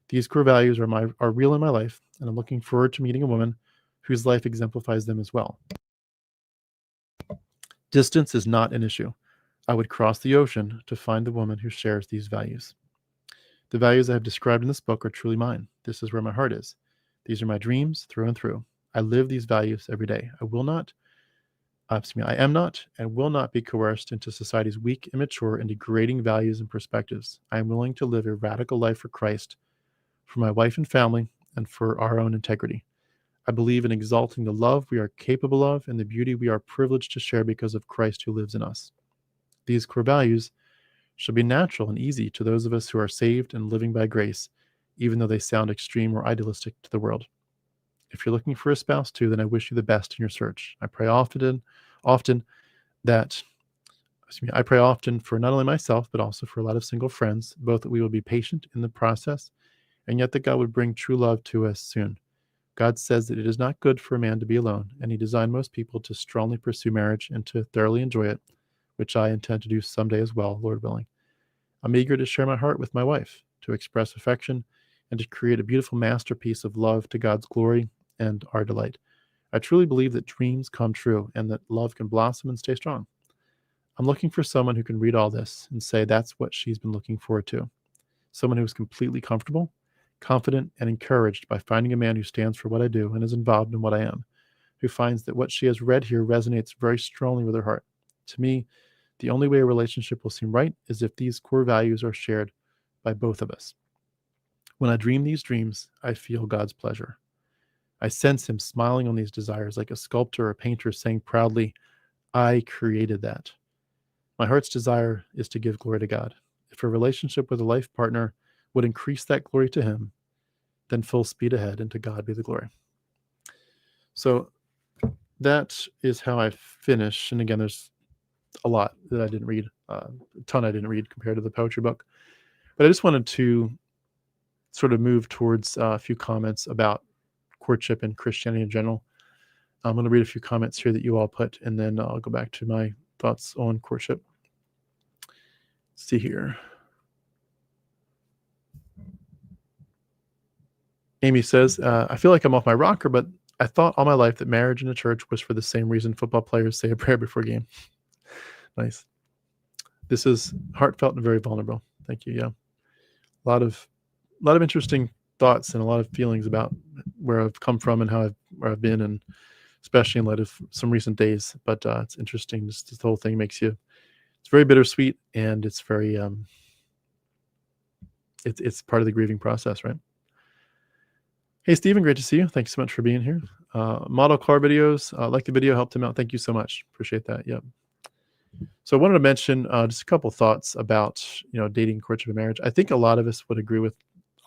[SPEAKER 1] These core values are real in my life, and I'm looking forward to meeting a woman whose life exemplifies them as well. Distance is not an issue. I would cross the ocean to find the woman who shares these values. The values I have described in this book are truly mine. This is where my heart is. These are my dreams through and through. I live these values every day. I am not and will not be coerced into society's weak, immature, and degrading values and perspectives. I am willing to live a radical life for Christ, for my wife and family, and for our own integrity. I believe in exalting the love we are capable of and the beauty we are privileged to share because of Christ who lives in us. These core values should be natural and easy to those of us who are saved and living by grace, even though they sound extreme or idealistic to the world. If you're looking for a spouse too, then I wish you the best in your search. I pray often for not only myself, but also for a lot of single friends, both that we will be patient in the process, and yet that God would bring true love to us soon. God says that it is not good for a man to be alone, and he designed most people to strongly pursue marriage and to thoroughly enjoy it, which I intend to do someday as well, Lord willing. I'm eager to share my heart with my wife, to express affection, and to create a beautiful masterpiece of love to God's glory and our delight. I truly believe that dreams come true and that love can blossom and stay strong. I'm looking for someone who can read all this and say that's what she's been looking forward to. Someone who is completely comfortable, confident, and encouraged by finding a man who stands for what I do and is involved in what I am, who finds that what she has read here resonates very strongly with her heart. To me, the only way a relationship will seem right is if these core values are shared by both of us. When I dream these dreams, I feel God's pleasure. I sense him smiling on these desires like a sculptor or painter saying proudly, I created that. My heart's desire is to give glory to God. If a relationship with a life partner would increase that glory to him, then full speed ahead, and to God be the glory. So that is how I finish. And again, there's a lot that I didn't read, a ton I didn't read compared to the poetry book. But I just wanted to sort of move towards a few comments about courtship and Christianity in general. I'm going to read a few comments here that you all put, and then I'll go back to my thoughts on courtship. Let's see here. Amy says, I feel like I'm off my rocker, but I thought all my life that marriage in a church was for the same reason football players say a prayer before a game. Nice. This is heartfelt and very vulnerable. Thank you. Yeah. A lot of interesting thoughts and a lot of feelings about where I've come from and where I've been, and especially in light of some recent days. But it's interesting. This whole thing makes you, it's very bittersweet, and it's very, it's part of the grieving process, right? Hey, Stephen, great to see you. Thanks so much for being here. Model car videos, like the video, helped him out. Thank you so much. Appreciate that. Yep. So I wanted to mention just a couple thoughts about, dating, courtship, and marriage. I think a lot of us would agree with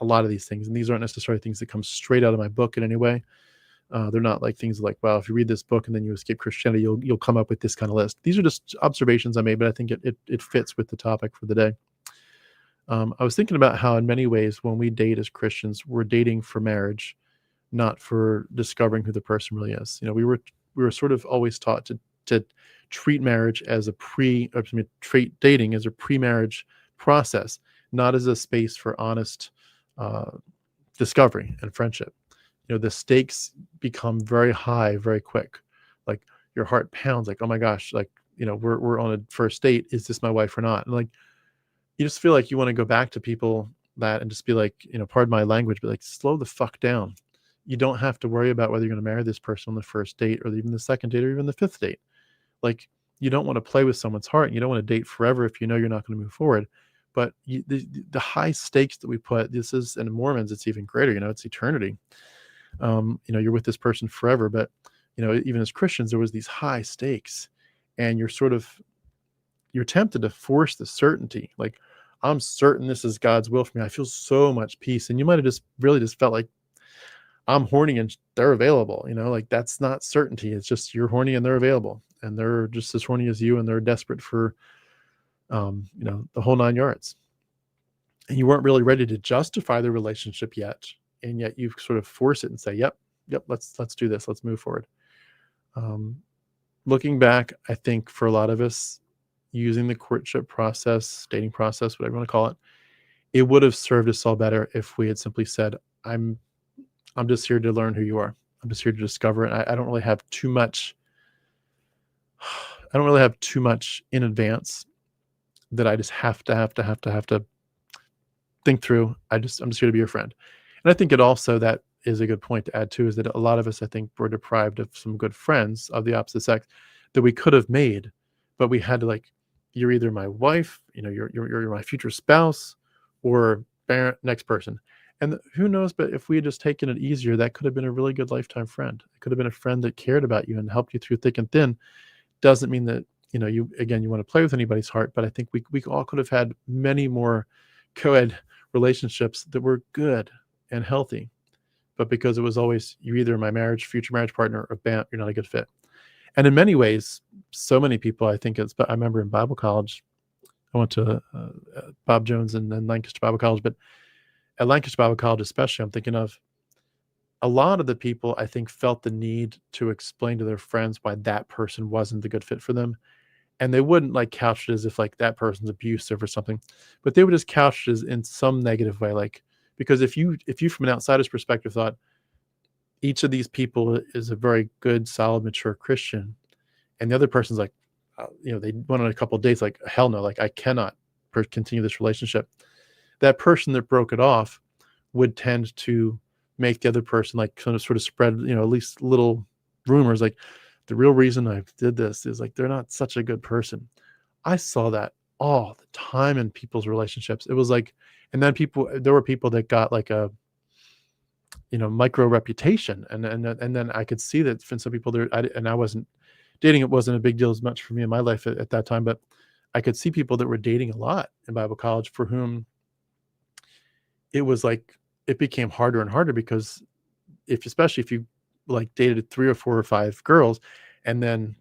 [SPEAKER 1] a lot of these things, and these aren't necessarily things that come straight out of my book in any way. They're not like things like, well, if you read this book and then you escape Christianity, you'll come up with this kind of list. These are just observations I made, but I think it fits with the topic for the day. I was thinking about how in many ways when we date as Christians, we're dating for marriage, not for discovering who the person really is. We were sort of always taught to treat marriage as treat dating as a pre-marriage process, not as a space for honest discovery and friendship. The stakes become very high very quick. Like your heart pounds, like, oh my gosh, like, we're on a first date. Is this my wife or not? And like, you just feel like you want to go back to people that and just be like, pardon my language, but like, slow the fuck down. You don't have to worry about whether you're going to marry this person on the first date or even the second date or even the fifth date. Like, you don't want to play with someone's heart. You don't want to date forever if you know you're not going to move forward. But the high stakes that we put, this is, and in Mormons, it's even greater, it's eternity. You're with this person forever, but, even as Christians, there was these high stakes, and you're tempted to force the certainty. Like, I'm certain this is God's will for me. I feel so much peace. And you might have just really just felt like, I'm horny and they're available, like that's not certainty. It's just you're horny and they're available, and they're just as horny as you, and they're desperate for, the whole 9 yards. And you weren't really ready to justify the relationship yet. And yet you sort of force it and say, yep, let's do this. Let's move forward. Looking back, I think for a lot of us, using the courtship process, dating process, whatever you want to call it, it would have served us all better if we had simply said, I'm just here to learn who you are. I'm just here to discover it. I don't really have too much. I don't really have too much in advance that I just have to think through. I'm just here to be your friend. And I think it also, that is a good point to add too, is that a lot of us, I think, were deprived of some good friends of the opposite sex that we could have made, but we had to, like, you're either my wife, you're my future spouse, or next person. And who knows, but if we had just taken it easier, that could have been a really good lifetime friend. It could have been a friend that cared about you and helped you through thick and thin. Doesn't mean that, you want to play with anybody's heart, but I think we all could have had many more co-ed relationships that were good and healthy. But because it was always, you're either my future marriage partner, or bam, you're not a good fit. And in many ways, so many people, I remember in Bible college, I went to Bob Jones and then Lancaster Bible College, but at Lancaster Bible College especially, I'm thinking of a lot of the people, I think, felt the need to explain to their friends why that person wasn't the good fit for them. And they wouldn't like couch it as if like that person's abusive or something, but they would just couch it as in some negative way. Like, because if you from an outsider's perspective thought each of these people is a very good, solid, mature Christian, and the other person's like, they went on a couple of dates, like, hell no, like I cannot continue this relationship. That person that broke it off would tend to make the other person like sort of spread, at least little rumors, like the real reason I did this is like they're not such a good person. I saw that all the time in people's relationships. It was like, and then there were people that got like a, micro reputation, and then I could see that for some people there, and I wasn't dating. It wasn't a big deal as much for me in my life at that time, but I could see people that were dating a lot in Bible college for whom it was like, it became harder and harder, because especially if you like dated 3 or 4 or 5 girls, and then,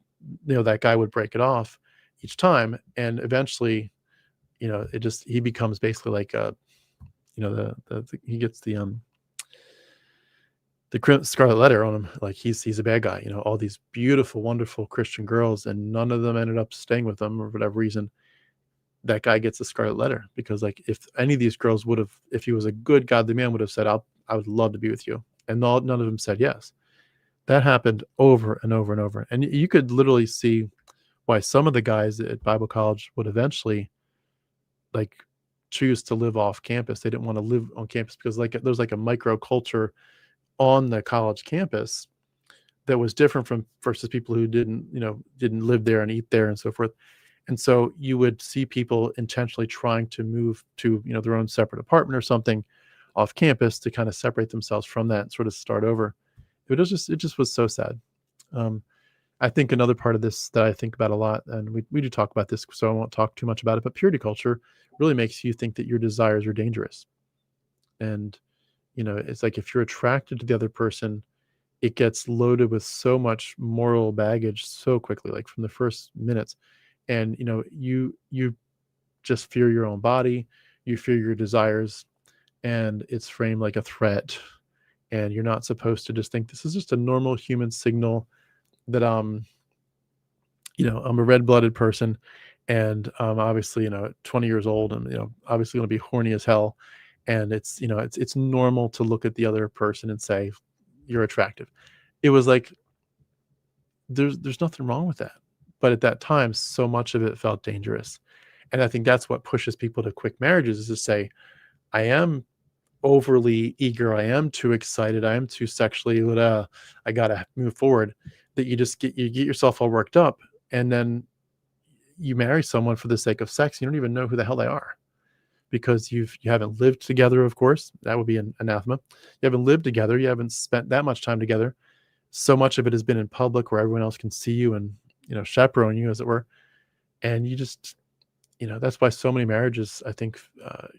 [SPEAKER 1] that guy would break it off each time. And eventually, he becomes basically like, he gets the scarlet letter on him. Like he's a bad guy, all these beautiful, wonderful Christian girls, and none of them ended up staying with him or whatever reason. That guy gets the scarlet letter, because like if any of these girls if he was a good godly man, would have said, I would love to be with you. And none of them said yes. That happened over and over and over. And you could literally see why some of the guys at Bible college would eventually like choose to live off campus. They didn't want to live on campus because like there's like a micro culture on the college campus that was different from versus people who didn't live there and eat there and so forth. And so you would see people intentionally trying to move to, their own separate apartment or something off campus to kind of separate themselves from that and sort of start over. It just was so sad. I think another part of this that I think about a lot, and we do talk about this, so I won't talk too much about it, but purity culture really makes you think that your desires are dangerous. And, it's like if you're attracted to the other person, it gets loaded with so much moral baggage so quickly, like from the first minutes. And, you just fear your own body, you fear your desires, and it's framed like a threat. And you're not supposed to just think this is just a normal human signal that I'm a red-blooded person, and obviously 20 years old, and obviously going to be horny as hell, and it's normal to look at the other person and say you're attractive. It was like there's nothing wrong with that, but at that time so much of it felt dangerous. And I think that's what pushes people to quick marriages, is to say, I am overly eager, I am too excited, I am too sexually I gotta move forward, that you get yourself all worked up, and then you marry someone for the sake of sex. You don't even know who the hell they are, because you haven't lived together. Of course, that would be an anathema. You haven't lived together, you haven't spent that much time together. So much of it has been in public where everyone else can see you and chaperone you, as it were. And you just that's why so many marriages, I think,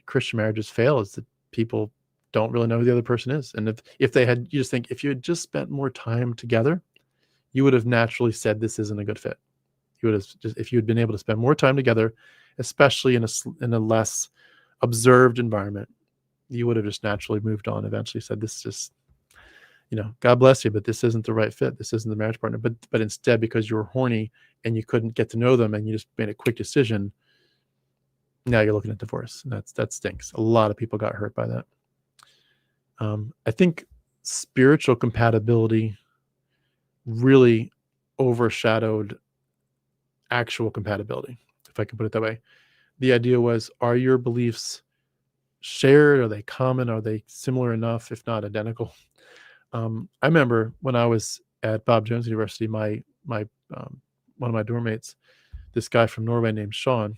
[SPEAKER 1] Christian marriages fail, is that people don't really know who the other person is. And if they had, you just think, if you had just spent more time together, you would have naturally said this isn't a good fit. You would have just, if you had been able to spend more time together, especially in a less observed environment, you would have just naturally moved on. Eventually said, this is just, God bless you, but this isn't the right fit. This isn't the marriage partner. But instead, because you were horny and you couldn't get to know them and you just made a quick decision, now you're looking at divorce. And that stinks. A lot of people got hurt by that. I think spiritual compatibility really overshadowed actual compatibility, if I can put it that way. The idea was, are your beliefs shared? Are they common? Are they similar enough, if not identical? I remember when I was at Bob Jones University, my one of my dorm mates, this guy from Norway named Sean,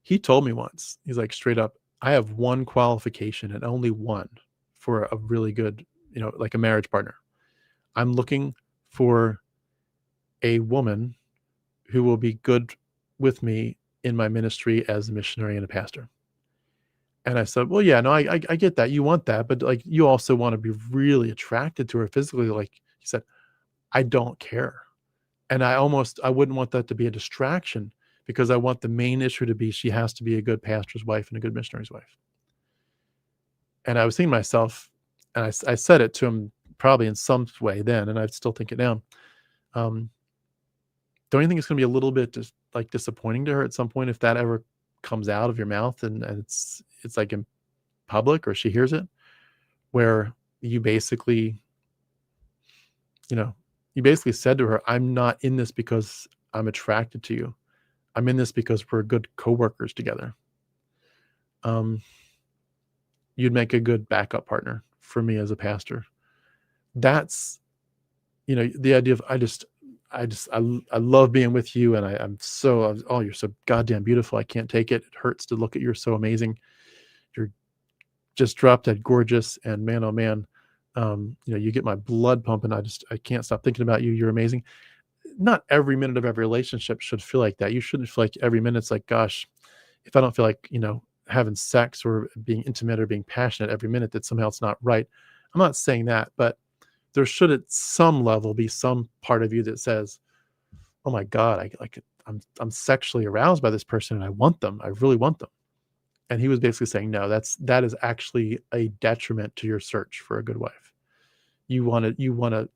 [SPEAKER 1] he told me once, he's like, straight up, I have one qualification and only one for a really good, like a marriage partner. I'm looking for a woman who will be good with me in my ministry as a missionary and a pastor. And I said, well, yeah, no, I get that. You want that, but like, you also want to be really attracted to her physically. Like he said, I don't care. And I wouldn't want that to be a distraction, because I want the main issue to be, she has to be a good pastor's wife and a good missionary's wife. And I was thinking to myself, and I said it to him probably in some way then, and I still think it now. Don't you think it's going to be a little bit just like disappointing to her at some point if that ever comes out of your mouth and it's like in public, or she hears it, where you basically said to her, I'm not in this because I'm attracted to you. I'm in this because we're good coworkers together. You'd make a good backup partner for me as a pastor. That's, the idea of, I love being with you, and you're so goddamn beautiful. I can't take it. It hurts to look at you. You're so amazing. You're just drop dead gorgeous, and man, oh man, you get my blood pumping. I can't stop thinking about you. You're amazing. Not every minute of every relationship should feel like that. You shouldn't feel like every minute's like, gosh, if I don't feel like, having sex or being intimate or being passionate every minute, that somehow it's not right. I'm not saying that, but there should at some level be some part of you that says, oh my God, I'm sexually aroused by this person and I want them. I really want them. And he was basically saying, no, that is actually a detriment to your search for a good wife. You want to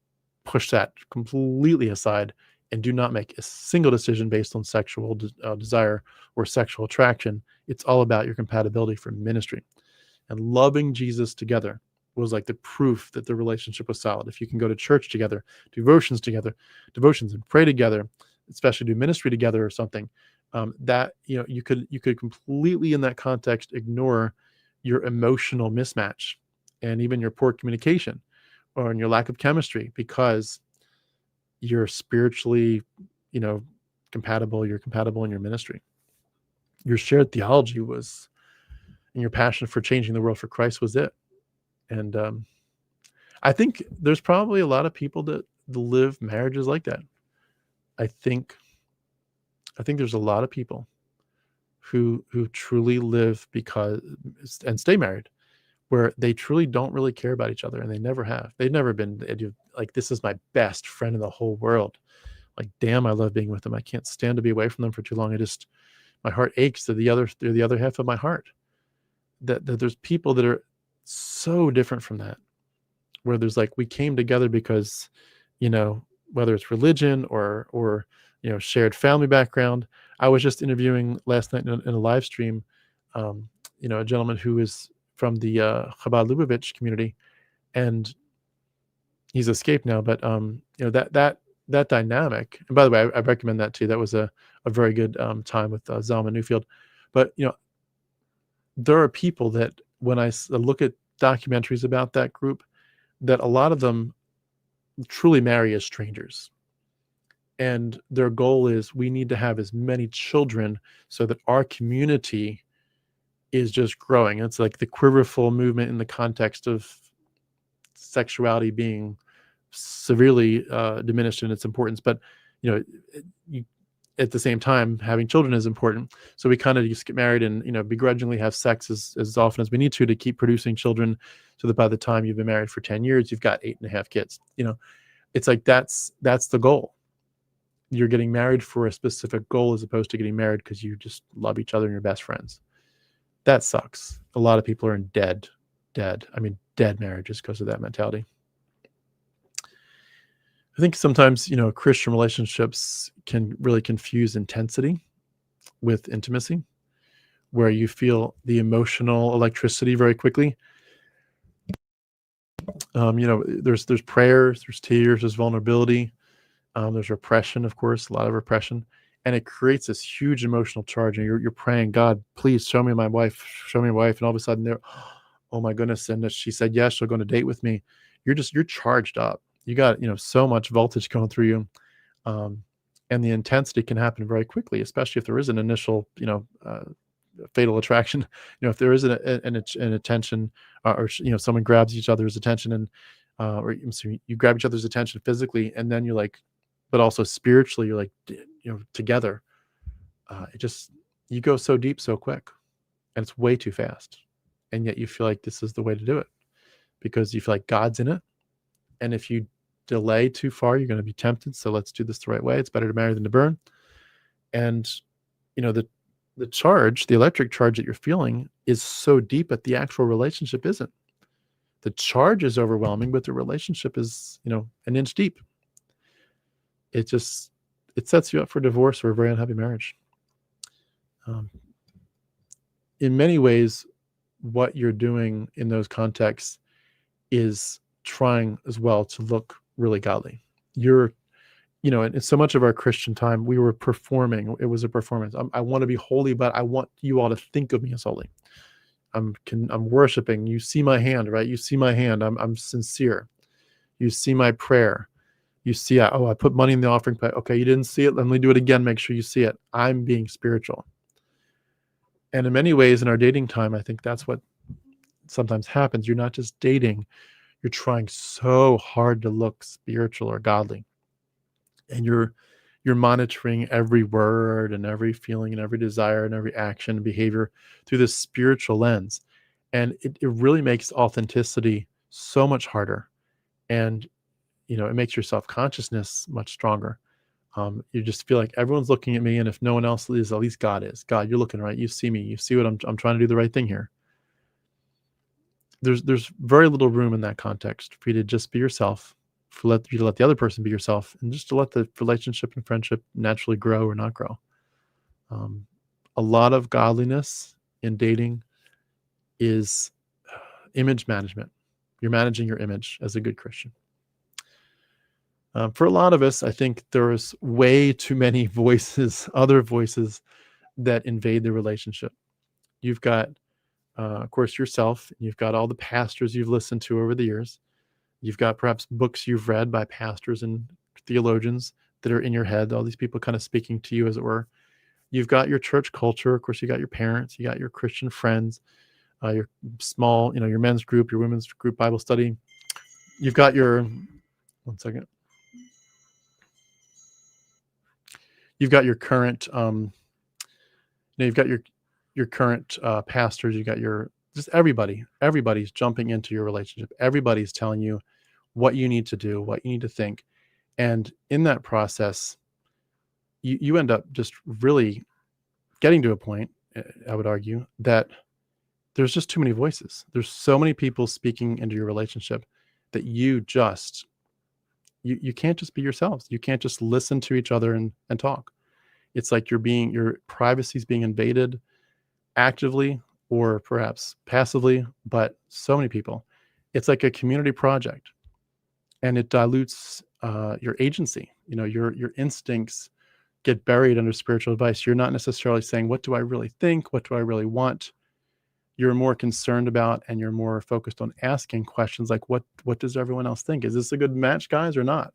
[SPEAKER 1] push that completely aside and do not make a single decision based on sexual desire or sexual attraction. It's all about your compatibility for ministry and loving Jesus together. was like the proof that the relationship was solid. If you can go to church together, devotions and pray together, especially do ministry together or something, that you could completely in that context ignore your emotional mismatch and even your poor communication or in your lack of chemistry, because you're spiritually, compatible. You're compatible in your ministry. Your shared theology was, and your passion for changing the world for Christ was it. And I think there's probably a lot of people that live marriages like that. I think there's a lot of people who truly live because and stay married, where they truly don't really care about each other, and they never have. They've never been like, this is my best friend in the whole world. Like, damn, I love being with them. I can't stand to be away from them for too long. My heart aches. They're the other half of my heart. That there's people that are so different from that, where there's like, we came together because, whether it's religion or shared family background. I was just interviewing last night in a live stream, a gentleman who is from the Chabad Lubavitch community, and he's escaped now. But that dynamic. And by the way, I recommend that too. That was a very good time with Zalman Newfield. But there are people that when I look at documentaries about that group, that a lot of them truly marry as strangers. And their goal is, we need to have as many children so that our community is just growing. It's like the quiverful movement in the context of sexuality being severely diminished in its importance. But, at the same time, having children is important. So we kind of just get married and, begrudgingly have sex as often as we need to keep producing children, so that by the time you've been married for 10 years, you've got 8.5 kids. It's like, that's the goal. You're getting married for a specific goal, as opposed to getting married because you just love each other and you're best friends. That sucks. A lot of people are in dead marriages because of that mentality. I think sometimes, Christian relationships can really confuse intensity with intimacy, where you feel the emotional electricity very quickly. There's prayers, there's tears, there's vulnerability, there's repression, of course, a lot of repression, and it creates this huge emotional charge. And you're praying, God, please show me my wife, and all of a sudden they're, oh my goodness, and she said yes, she'll go on a date with me. You're charged up. You got so much voltage going through you, and the intensity can happen very quickly, especially if there is an initial fatal attraction. If there is an attention, or someone grabs each other's attention, and or you grab each other's attention physically, and then you're like, but also spiritually, you're like, together. You go so deep so quick, and it's way too fast, and yet you feel like this is the way to do it, because you feel like God's in it. And if you delay too far, you're going to be tempted. So let's do this the right way. It's better to marry than to burn. And the charge, the electric charge that you're feeling, is so deep, but the actual relationship isn't. The charge is overwhelming, but the relationship is, an inch deep. It sets you up for divorce or a very unhappy marriage. In many ways, what you're doing in those contexts is trying as well to look really godly. And so much of our Christian time, we were performing. It was a performance. I want to be holy, but I want you all to think of me as holy. I'm worshiping. You see my hand, right? You see my hand. I'm sincere. You see my prayer. You see, I put money in the offering plate. Okay, you didn't see it. Let me do it again. Make sure you see it. I'm being spiritual. And in many ways, in our dating time, I think that's what sometimes happens. You're not just dating. You're trying so hard to look spiritual or godly. And you're monitoring every word and every feeling and every desire and every action and behavior through this spiritual lens. And it really makes authenticity so much harder. And, it makes your self-consciousness much stronger. You just feel like everyone's looking at me, and if no one else is, at least God is. God, you're looking right. You see me. You see what I'm trying to do the right thing here. There's very little room in that context for you to just be yourself, for you to let the other person be yourself, and just to let the relationship and friendship naturally grow or not grow. A lot of godliness in dating is image management. You're managing your image as a good Christian. For a lot of us, I think there's way too many voices, other voices that invade the relationship. You've got, of course, yourself. You've got all the pastors you've listened to over the years. You've got perhaps books you've read by pastors and theologians that are in your head, all these people kind of speaking to you, as it were. You've got your church culture. Of course, you got your parents. You got your Christian friends, your small, your men's group, your women's group Bible study. You've got your, one second. You've got your current, you've got your current pastors. You got just everybody's jumping into your relationship. Everybody's telling you what you need to do, what you need to think. And in that process, you end up just really getting to a point, I would argue, that there's just too many voices. There's so many people speaking into your relationship that you can't just be yourselves. You can't just listen to each other and talk. It's like your privacy is being invaded actively or perhaps passively, but so many people. It's like a community project, and it dilutes your agency. Your instincts get buried under spiritual advice. You're not necessarily saying, what do I really think? What do I really want? You're more concerned about, and you're more focused on asking questions like, what does everyone else think? Is this a good match, guys, or not?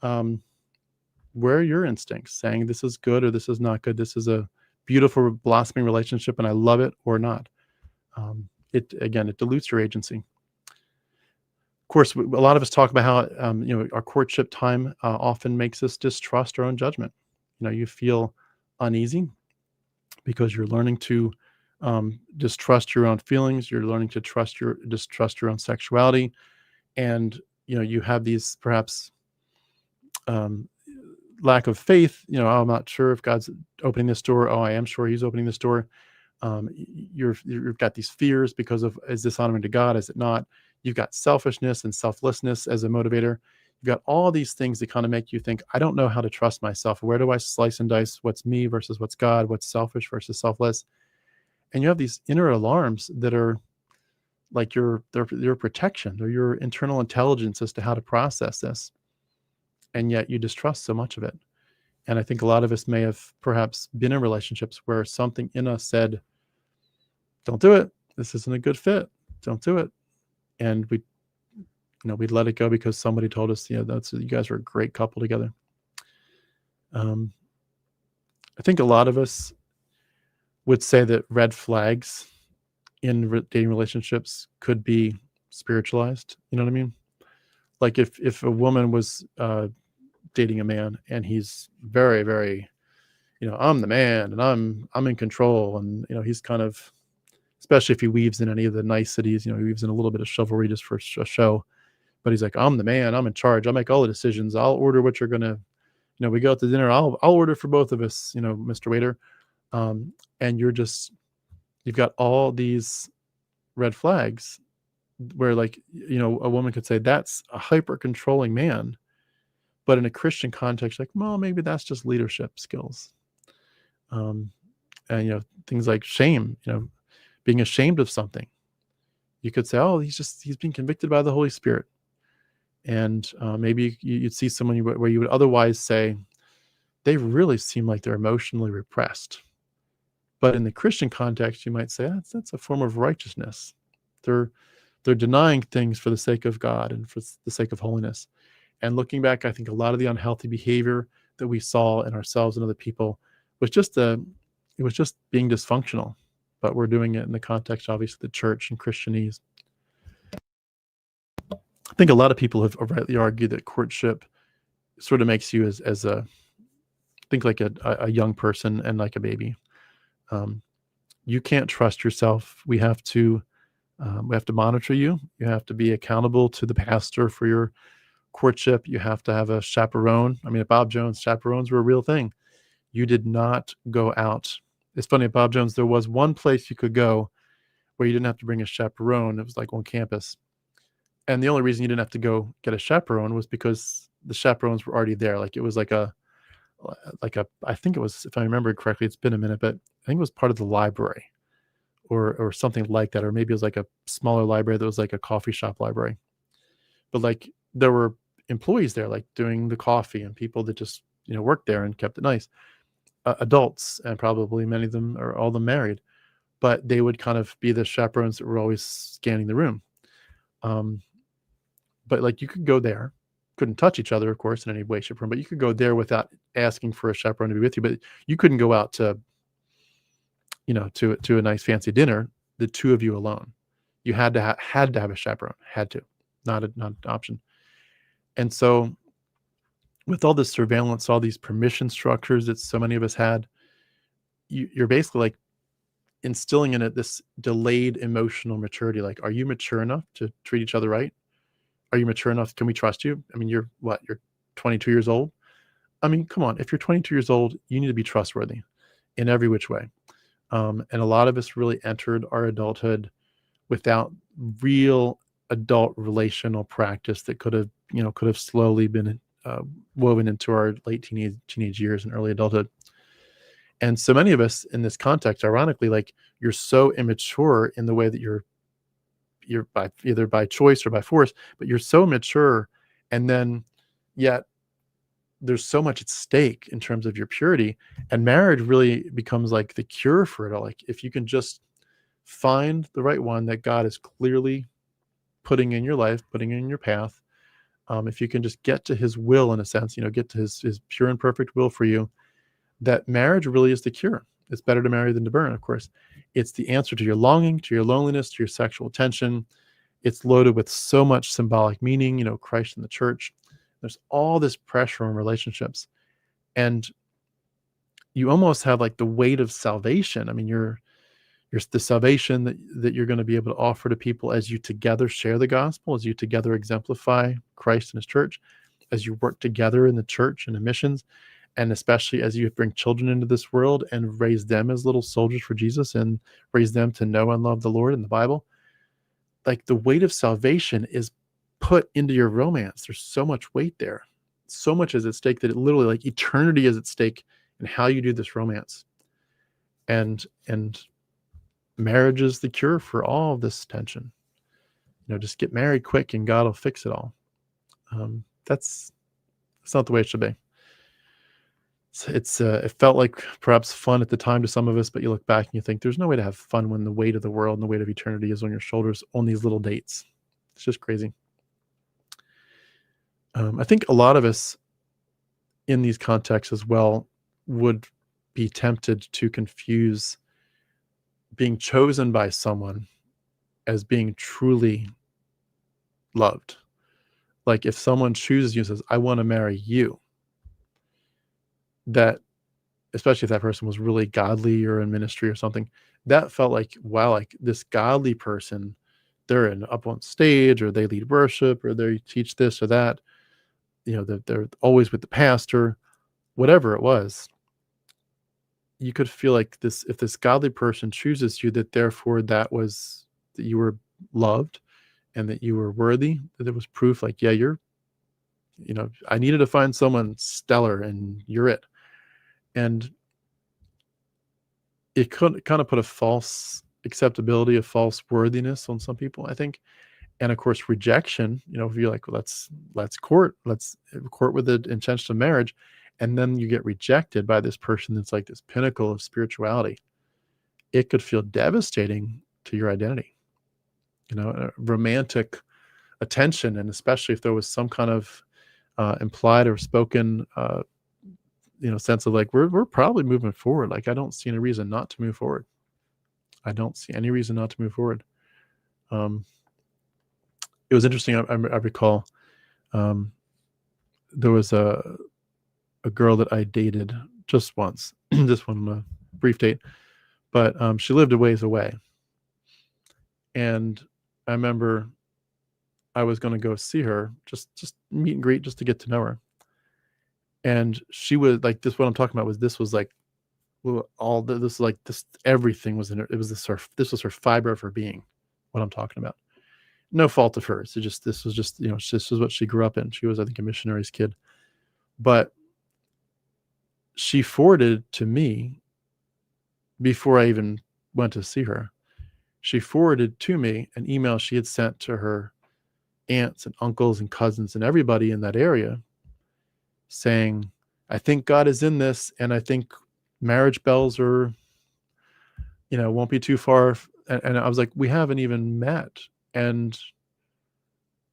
[SPEAKER 1] Where are your instincts saying this is good or this is not good? This is a beautiful blossoming relationship and I love it, or not? It dilutes your agency. Of course, a lot of us talk about how, our courtship time often makes us distrust our own judgment. You feel uneasy because you're learning to distrust your own feelings. You're learning to distrust your own sexuality. And, you have these perhaps lack of faith. I'm not sure if God's opening this door. Oh, I am sure he's opening this door. You've got these fears because of, is this honoring to God? Is it not? You've got selfishness and selflessness as a motivator. You've got all these things that kind of make you think, I don't know how to trust myself. Where do I slice and dice what's me versus what's God? What's selfish versus selfless? And you have these inner alarms that are like your protection or your internal intelligence as to how to process this. And yet you distrust so much of it. And I think a lot of us may have perhaps been in relationships where something in us said, don't do it. This isn't a good fit. Don't do it. And we'd let it go because somebody told us, you guys are a great couple together. I think a lot of us would say that red flags in dating relationships could be spiritualized. You know what I mean? Like if a woman was dating a man and he's very, very, I'm the man and I'm in control, and he's kind of, especially if he weaves in any of the niceties, he weaves in a little bit of chivalry just for a show, but he's like, I'm the man, I'm in charge, I'll make all the decisions, I'll order what you're gonna, we go out to dinner, I'll order for both of us, Mr. Waiter, and you've got all these red flags where, like, a woman could say that's a hyper controlling man, but in a Christian context, like, well, maybe that's just leadership skills. And things like shame, being ashamed of something. You could say, oh, he's being convicted by the Holy Spirit. And maybe you'd see someone where you would otherwise say, they really seem like they're emotionally repressed. But in the Christian context, you might say, that's a form of righteousness. They're denying things for the sake of God and for the sake of holiness. And looking back, I think a lot of the unhealthy behavior that we saw in ourselves and other people was just being dysfunctional. But we're doing it in the context, obviously, the church and Christianese. I think a lot of people have rightly argued that courtship sort of makes you as a a young person and like a baby. You can't trust yourself. We have to monitor you. You have to be accountable to the pastor for your courtship. You have to have a chaperone. I mean, at Bob Jones, chaperones were a real thing. You did not go out. It's funny, at Bob Jones, there was one place you could go where you didn't have to bring a chaperone. It was like on campus. And the only reason you didn't have to go get a chaperone was because the chaperones were already there. Like it was I think it was, if I remember correctly, it's been a minute, but I think it was part of the library or something like that, or maybe it was like a smaller library that was like a coffee shop library. But like there were employees there, like doing the coffee, and people that just worked there and kept it nice. Adults, and probably many of them or all of them married, but they would kind of be the chaperones that were always scanning the room. But like you could go there, couldn't touch each other, of course, in any way, shape, or form, but you could go there without asking for a chaperone to be with you. But you couldn't go out to to a nice fancy dinner, the two of you alone. You had to have a chaperone, had to, not an option. And so with all this surveillance, all these permission structures that so many of us had, you're basically like instilling in it this delayed emotional maturity. Like, are you mature enough to treat each other right? Are you mature enough? Can we trust you? I mean, you're 22 years old. I mean, come on. If you're 22 years old, you need to be trustworthy in every which way. And a lot of us really entered our adulthood without real adult relational practice that could have slowly been woven into our late teenage years and early adulthood. And so many of us in this context, ironically, like you're so immature in the way that you're either by choice or by force, but you're so mature, and then yet there's so much at stake in terms of your purity, and marriage really becomes like the cure for it all. Like if you can just find the right one that God is clearly putting in your life, putting in your path, if you can just get to his will, in a sense, get to his pure and perfect will for you, that marriage really is the cure. It's better to marry than to burn, of course. It's the answer to your longing, to your loneliness, to your sexual tension. It's loaded with so much symbolic meaning, Christ and the church. There's all this pressure on relationships. And you almost have like the weight of salvation. I mean, you're the salvation that you're going to be able to offer to people as you together share the gospel, as you together exemplify Christ and his church, as you work together in the church and in missions, and especially as you bring children into this world and raise them as little soldiers for Jesus and raise them to know and love the Lord in the Bible. Like the weight of salvation is put into your romance. There's so much weight there. So much is at stake that it literally, like eternity is at stake in how you do this romance. And marriage is the cure for all of this tension. Just get married quick and God will fix it all. That's not the way it should be. It felt like perhaps fun at the time to some of us, but you look back and you think there's no way to have fun when the weight of the world and the weight of eternity is on your shoulders on these little dates. It's just crazy. I think a lot of us in these contexts as well would be tempted to confuse being chosen by someone as being truly loved. Like if someone chooses you and says, I want to marry you, that, especially if that person was really godly or in ministry or something, that felt like, wow, like this godly person, they're up on stage, or they lead worship, or they teach this or that, they're always with the pastor, whatever it was. You could feel like this, if this godly person chooses you, that therefore that you were loved and that you were worthy, that there was proof like, yeah, I needed to find someone stellar and you're it. And it could kind of put a false acceptability, a false worthiness on some people, I think. And of course, rejection, if you're like, well, let's court with the intention of marriage. And then you get rejected by this person that's like this pinnacle of spirituality. It could feel devastating to your identity, romantic attention. And especially if there was some kind of implied or spoken, sense of like, we're probably moving forward. Like, I don't see any reason not to move forward. I don't see any reason not to move forward. It was interesting. I recall there was a girl that I dated just once, just one brief date, but she lived a ways away. And I remember I was going to go see her, just meet and greet, just to get to know her. And she was like, this, what I'm talking about this was like, everything was in her. It was this was her fiber of her being, what I'm talking about. No fault of hers. This was this is what she grew up in. She was, I think, a missionary's kid. But she forwarded to me, before I even went to see her, she forwarded to me an email she had sent to her aunts and uncles and cousins and everybody in that area saying, I think God is in this, and I think marriage bells are, won't be too far. And I was like, we haven't even met, and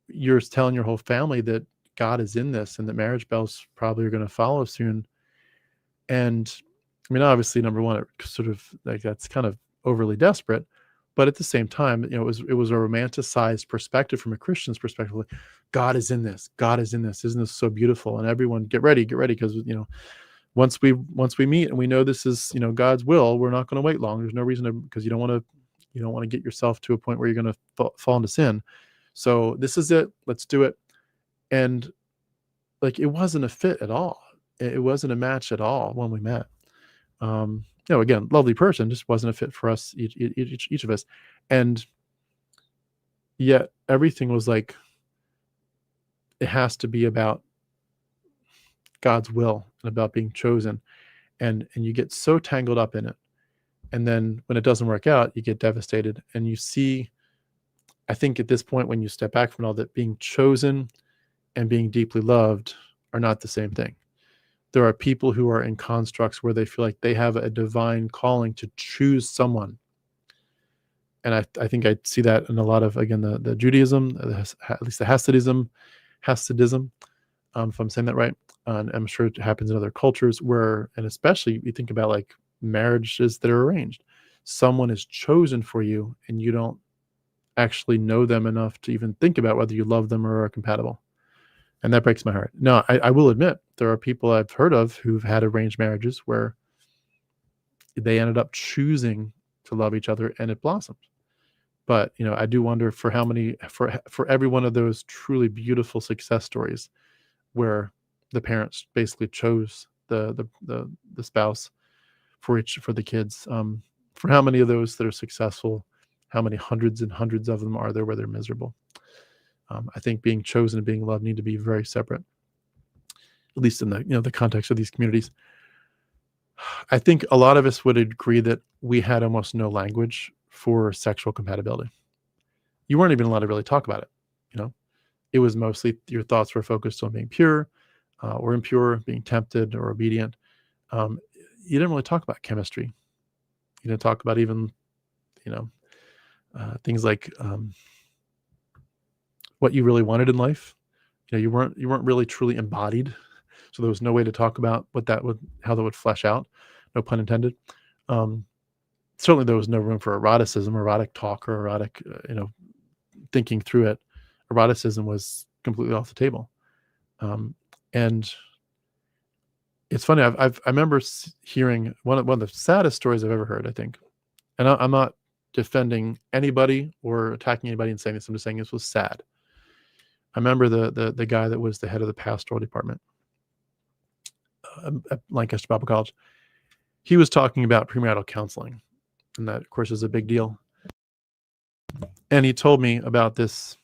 [SPEAKER 1] you're telling your whole family that God is in this and that marriage bells probably are going to follow soon. And I mean, obviously, number one, it sort of like that's kind of overly desperate, but at the same time, it was a romanticized perspective from a Christian's perspective. Like, God is in this. God is in this. Isn't this so beautiful? And everyone, get ready, because once we meet and we know this is God's will, we're not going to wait long. There's no reason to, because you don't want to get yourself to a point where you're going to fall into sin. So this is it. Let's do it. And like, it wasn't a fit at all. It wasn't a match at all when we met. Again, lovely person, just wasn't a fit for us, each of us. And yet everything was like, it has to be about God's will and about being chosen. And you get so tangled up in it. And then when it doesn't work out, you get devastated. And you see, I think at this point, when you step back from all that, being chosen and being deeply loved are not the same thing. There are people who are in constructs where they feel like they have a divine calling to choose someone. And I think I see that in a lot of, again, the Judaism, at least the Hasidism, if I'm saying that right. And I'm sure it happens in other cultures where, and especially you think about like marriages that are arranged. Someone is chosen for you and you don't actually know them enough to even think about whether you love them or are compatible. And that breaks my heart. No, I will admit there are people I've heard of who've had arranged marriages where they ended up choosing to love each other and it blossomed. But I do wonder for how many, for every one of those truly beautiful success stories where the parents basically chose the spouse for the kids, for how many of those that are successful, how many hundreds and hundreds of them are there where they're miserable? I think being chosen and being loved need to be very separate, at least in the the context of these communities. I think a lot of us would agree that we had almost no language for sexual compatibility. You weren't even allowed to really talk about it. It was mostly your thoughts were focused on being pure or impure, being tempted or obedient. You didn't really talk about chemistry. You didn't talk about even things like what you really wanted in life. You weren't really truly embodied. So there was no way to talk about how that would flesh out. No pun intended. Certainly there was no room for eroticism, erotic talk, or erotic, thinking through it. Eroticism was completely off the table. And it's funny. I remember hearing one of the saddest stories I've ever heard, I think. And I'm not defending anybody or attacking anybody and saying this. I'm just saying this was sad. I remember the guy that was the head of the pastoral department at Lancaster Bible College. He was talking about premarital counseling, and that, of course, is a big deal. And he told me about this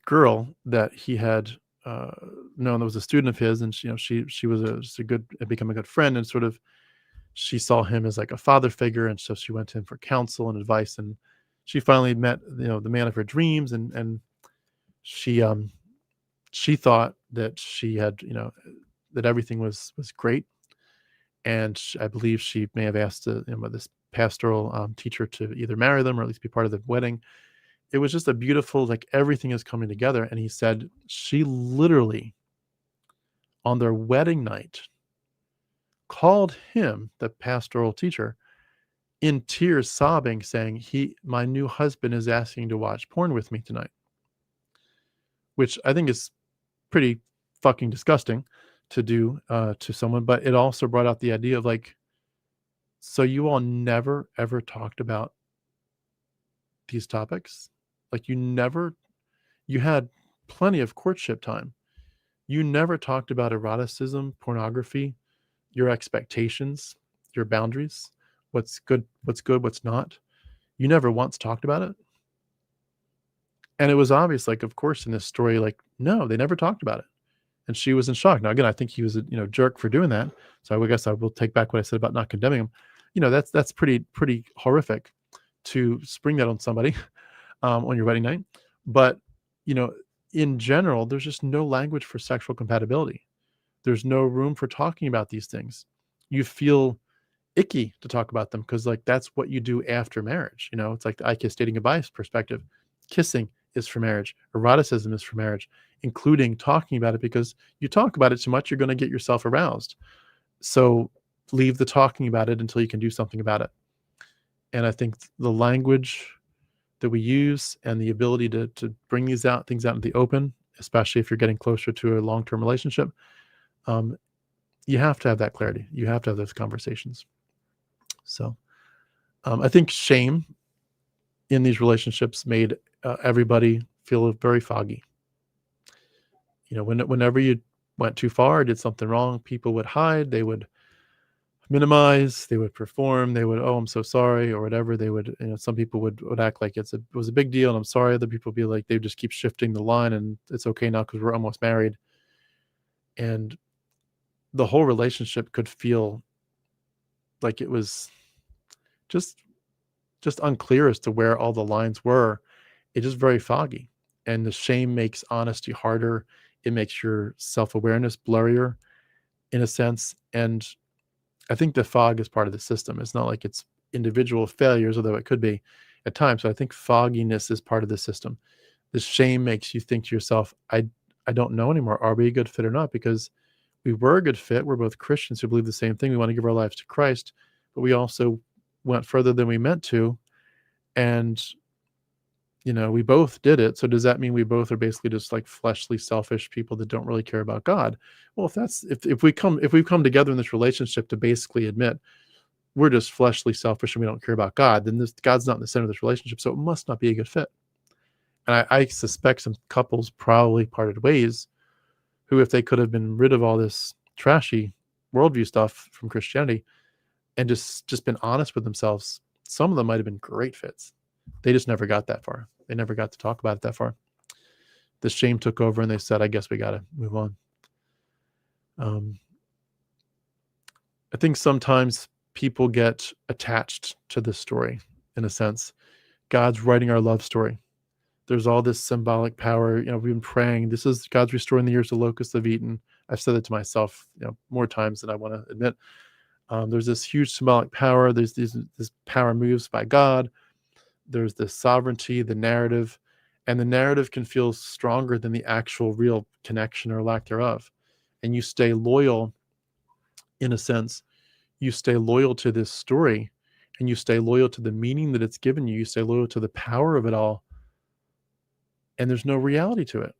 [SPEAKER 1] girl that he had known that was a student of his, and she was had become a good friend, and sort of she saw him as like a father figure, and so she went to him for counsel and advice, and she finally met the man of her dreams, and she thought that she had that everything was great, and I believe she may have asked this pastoral teacher to either marry them or at least be part of the wedding. It was just a beautiful, like, everything is coming together. And he said she literally on their wedding night called him, the pastoral teacher, in tears, sobbing, saying, my new husband is asking to watch porn with me tonight, which I think is pretty fucking disgusting to do to someone. But it also brought out the idea of like, so you all never, ever talked about these topics? Like you had plenty of courtship time. You never talked about eroticism, pornography, your expectations, your boundaries, what's good, what's not. You never once talked about it. And it was obvious, like, of course, in this story, like, no, they never talked about it. And she was in shock. Now, again, I think he was a jerk for doing that. So I guess I will take back what I said about not condemning him. That's pretty horrific. to spring that on somebody on your wedding night. But, in general, there's just no language for sexual compatibility. There's no room for talking about these things. You feel icky to talk about them because that's what you do after marriage. It's like the I Kiss Dating Goodbye perspective. Kissing is for marriage. Eroticism is for marriage, including talking about it, because you talk about it too much, you're going to get yourself aroused. So leave the talking about it until you can do something about it. And I think the language that we use and the ability to bring things out into the open, especially if you're getting closer to a long-term relationship, you have to have that clarity. You have to have those conversations. So I think shame in these relationships made everybody feel very foggy. Whenever you went too far, did something wrong, people would hide, they would minimize, they would perform, they would, oh, I'm so sorry, or whatever. They would, some people would act like it was a big deal and I'm sorry. Other people would be like, they just keep shifting the line and it's okay now because we're almost married. And the whole relationship could feel like it was just unclear as to where all the lines were. It's just very foggy. And the shame makes honesty harder. It makes your self-awareness blurrier in a sense. And I think the fog is part of the system. It's not like it's individual failures, although it could be at times. So I think fogginess is part of the system. The shame makes you think to yourself, I don't know anymore. Are we a good fit or not? Because we were a good fit. We're both Christians who believe the same thing. We want to give our lives to Christ, but we also went further than we meant to. And, we both did it. So does that mean we both are basically just like fleshly, selfish people that don't really care about God? Well, if we've come together in this relationship to basically admit we're just fleshly, selfish, and we don't care about God, then God's not in the center of this relationship. So it must not be a good fit. And I suspect some couples probably parted ways who, if they could have been rid of all this trashy worldview stuff from Christianity and just been honest with themselves, some of them might have been great fits. They just never got that far. They never got to talk about it that far. The shame took over and they said, I guess we got to move on. I think sometimes people get attached to this story in a sense. God's writing our love story. There's all this symbolic power. We've been praying. This is God's restoring the years the locusts have eaten. I've said it to myself, more times than I want to admit. There's this huge symbolic power. There's this power moves by God. There's the sovereignty, the narrative, and the narrative can feel stronger than the actual real connection or lack thereof. And you stay loyal, in a sense, you stay loyal to this story and you stay loyal to the meaning that it's given you. You stay loyal to the power of it all. And there's no reality to it.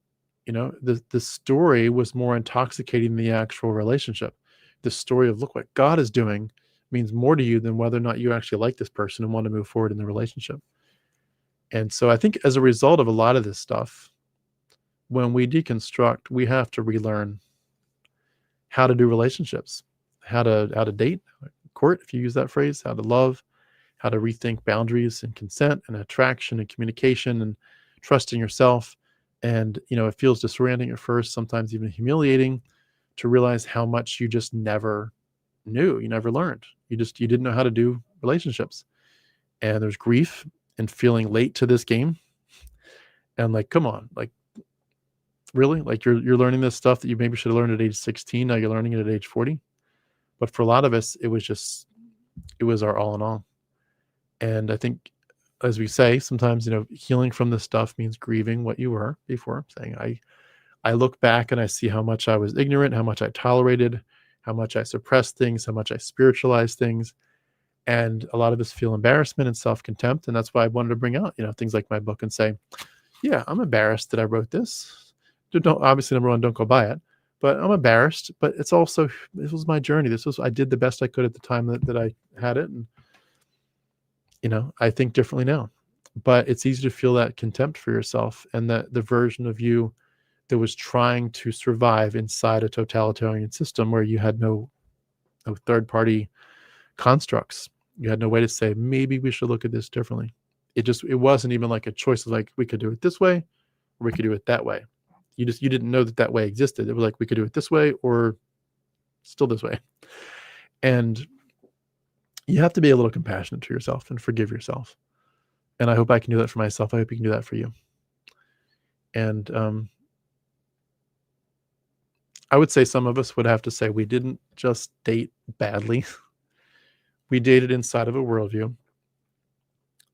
[SPEAKER 1] The story was more intoxicating than the actual relationship. The story of look what God is doing means more to you than whether or not you actually like this person and want to move forward in the relationship. And so I think as a result of a lot of this stuff, when we deconstruct, we have to relearn how to do relationships, how to date, court, if you use that phrase, how to love, how to rethink boundaries and consent and attraction and communication and trusting yourself. And, it feels disorienting at first, sometimes even humiliating to realize how much you just never knew, you never learned. You didn't know how to do relationships. And there's grief and feeling late to this game. And come on, really? You're learning this stuff that you maybe should have learned at age 16. Now you're learning it at age 40. But for a lot of us, it was our all in all. And I think, as we say, sometimes, healing from this stuff means grieving what you were before, saying, I look back and I see how much I was ignorant, how much I tolerated, how much I suppressed things, how much I spiritualized things. And a lot of us feel embarrassment and self-contempt. And that's why I wanted to bring out, things like my book and say, yeah, I'm embarrassed that I wrote this. Obviously, number one, don't go buy it. But I'm embarrassed. But it's also, this was my journey. I did the best I could at the time that I had it. And, I think differently now. But it's easy to feel that contempt for yourself and that the version of you that was trying to survive inside a totalitarian system where you had no third-party constructs. You had no way to say, maybe we should look at this differently. It wasn't even like a choice of we could do it this way or we could do it that way. You didn't know that way existed. It was we could do it this way or still this way. And you have to be a little compassionate to yourself and forgive yourself. And I hope I can do that for myself. I hope you can do that for you. And I would say some of us would have to say we didn't just date badly. We dated inside of a worldview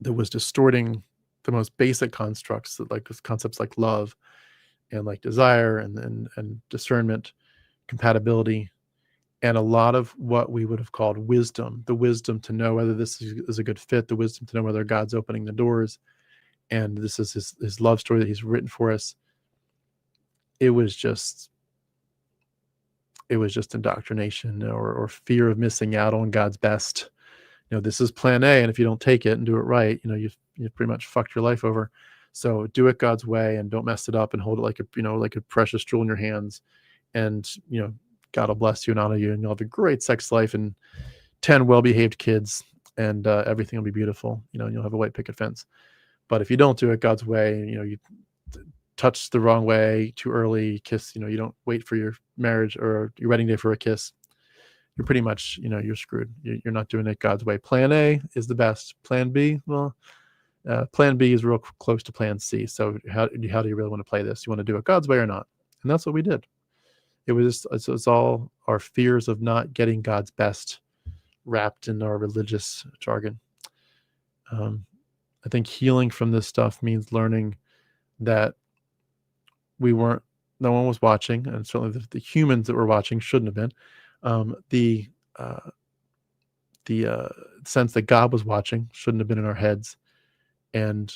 [SPEAKER 1] that was distorting the most basic constructs, that like concepts like love and like desire and discernment, compatibility, and a lot of what we would have called wisdom, the wisdom to know whether this is a good fit, the wisdom to know whether God's opening the doors, and this is his love story that he's written for us. It was just indoctrination or fear of missing out on God's best. This is plan A, and if you don't take it and do it right, you've pretty much fucked your life over. So do it God's way and don't mess it up, and hold it like a precious jewel in your hands. And God will bless you and honor you, and you'll have a great sex life and 10 well-behaved kids, and everything will be beautiful. You'll have a white picket fence. But if you don't do it God's way, you touch the wrong way too early, kiss, you don't wait for your marriage or your wedding day for a kiss, you're pretty much, you're screwed. You're not doing it God's way. Plan A is the best. Plan B, well, plan B is real close to plan C. So how do you really want to play this? You want to do it God's way or not? And that's what we did. It's all our fears of not getting God's best wrapped in our religious jargon. I think healing from this stuff means learning that no one was watching, and certainly the humans that were watching shouldn't have been. The sense that God was watching shouldn't have been in our heads. And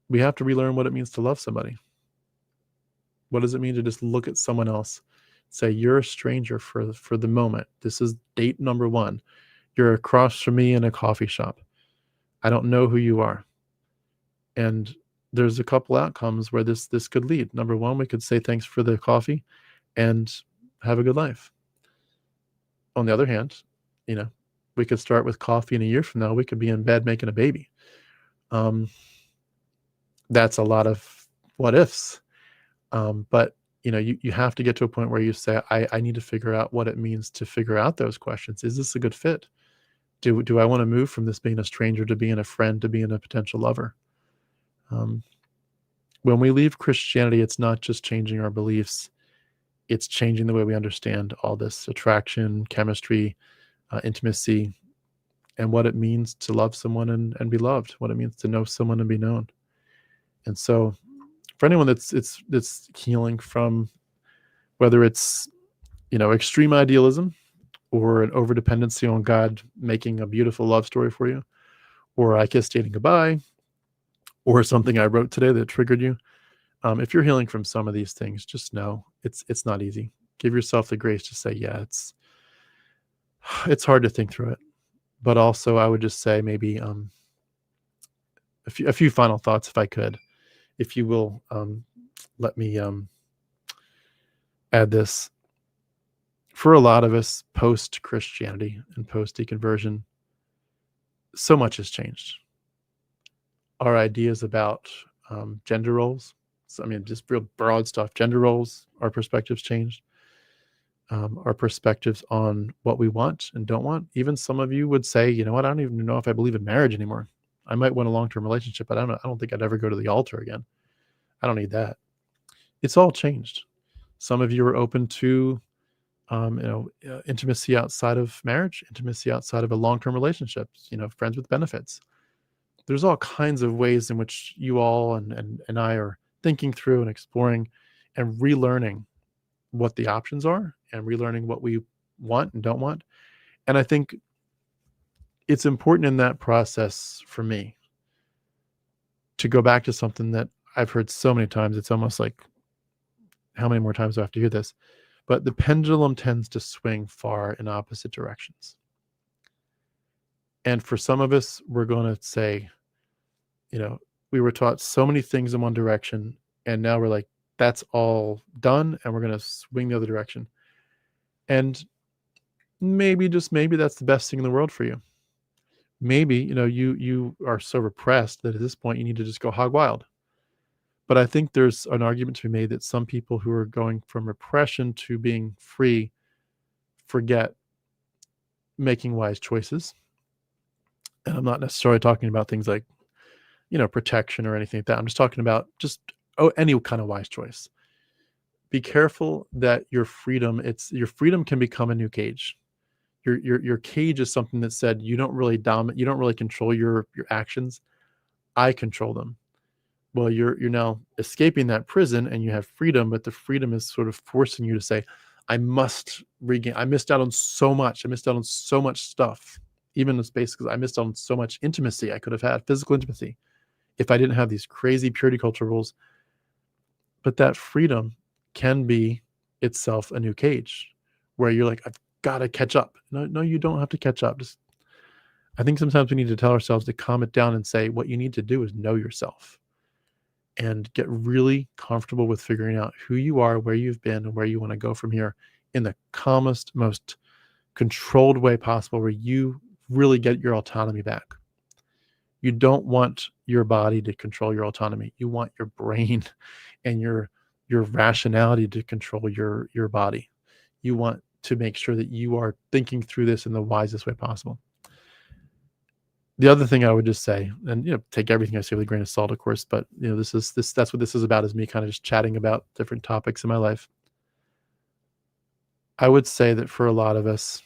[SPEAKER 1] we have to relearn what it means to love somebody. What does it mean to just look at someone else, say, you're a stranger for the moment. This is date number 1. You're across from me in a coffee shop. I don't know who you are. And there's a couple outcomes where this could lead. Number 1, we could say thanks for the coffee and have a good life. On the other hand, we could start with coffee, and a year from now, we could be in bed making a baby. That's a lot of what ifs. But you have to get to a point where you say, I need to figure out what it means to figure out those questions. Is this a good fit? Do I want to move from this being a stranger to being a friend to being a potential lover? When we leave Christianity, it's not just changing our beliefs. It's changing the way we understand all this attraction, chemistry, intimacy, and what it means to love someone and be loved, what it means to know someone and be known. And so for anyone that's healing from, whether it's extreme idealism or an overdependency on God making a beautiful love story for you, or I kissed dating goodbye, or something I wrote today that triggered you, if you're healing from some of these things, just know it's not easy. Give yourself the grace to say, yeah, it's hard to think through it. But also, I would just say maybe a few final thoughts, if I could. If you will let me add this. For a lot of us, post-Christianity and post-deconversion, so much has changed. Our ideas about gender roles, just real broad stuff, gender roles, our perspectives changed. Our perspectives on what we want and don't want. Even some of you would say, you know what, I don't even know if I believe in marriage anymore. I might want a long-term relationship, but I don't think I'd ever go to the altar again. I don't need that. It's all changed. Some of you are open to intimacy outside of marriage, intimacy outside of a long-term relationship, friends with benefits. There's all kinds of ways in which you all and I are thinking through and exploring and relearning what the options are and relearning what we want and don't want. And I think it's important in that process for me to go back to something that I've heard so many times. It's almost like, how many more times do I have to hear this? But the pendulum tends to swing far in opposite directions. And for some of us, we're going to say, we were taught so many things in one direction, and now we're like, that's all done, and we're going to swing the other direction. And maybe, just maybe, that's the best thing in the world for you. Maybe, you are so repressed that at this point you need to just go hog wild. But I think there's an argument to be made that some people who are going from repression to being free forget making wise choices. And I'm not necessarily talking about things like protection or anything like that. I'm just talking about just any kind of wise choice. Be careful that your freedom can become a new cage. Your cage is something that said you don't really dominate, you don't really control your actions. I control them. Well, you're now escaping that prison and you have freedom, but the freedom is sort of forcing you to say, I must regain. I missed out on so much. I missed out on so much stuff. Even in space, because I missed out on so much intimacy I could have had, physical intimacy, if I didn't have these crazy purity culture rules. But that freedom can be itself a new cage where you're like, I've got to catch up. No, you don't have to catch up. I think sometimes we need to tell ourselves to calm it down and say, what you need to do is know yourself and get really comfortable with figuring out who you are, where you've been, and where you want to go from here in the calmest, most controlled way possible, where you really get your autonomy back. You don't want your body to control your autonomy. You want your brain and your rationality to control your body. You want to make sure that you are thinking through this in the wisest way possible. The other thing I would just say, and take everything I say with a grain of salt, of course, but that's what this is about, is me kind of just chatting about different topics in my life. I would say that for a lot of us,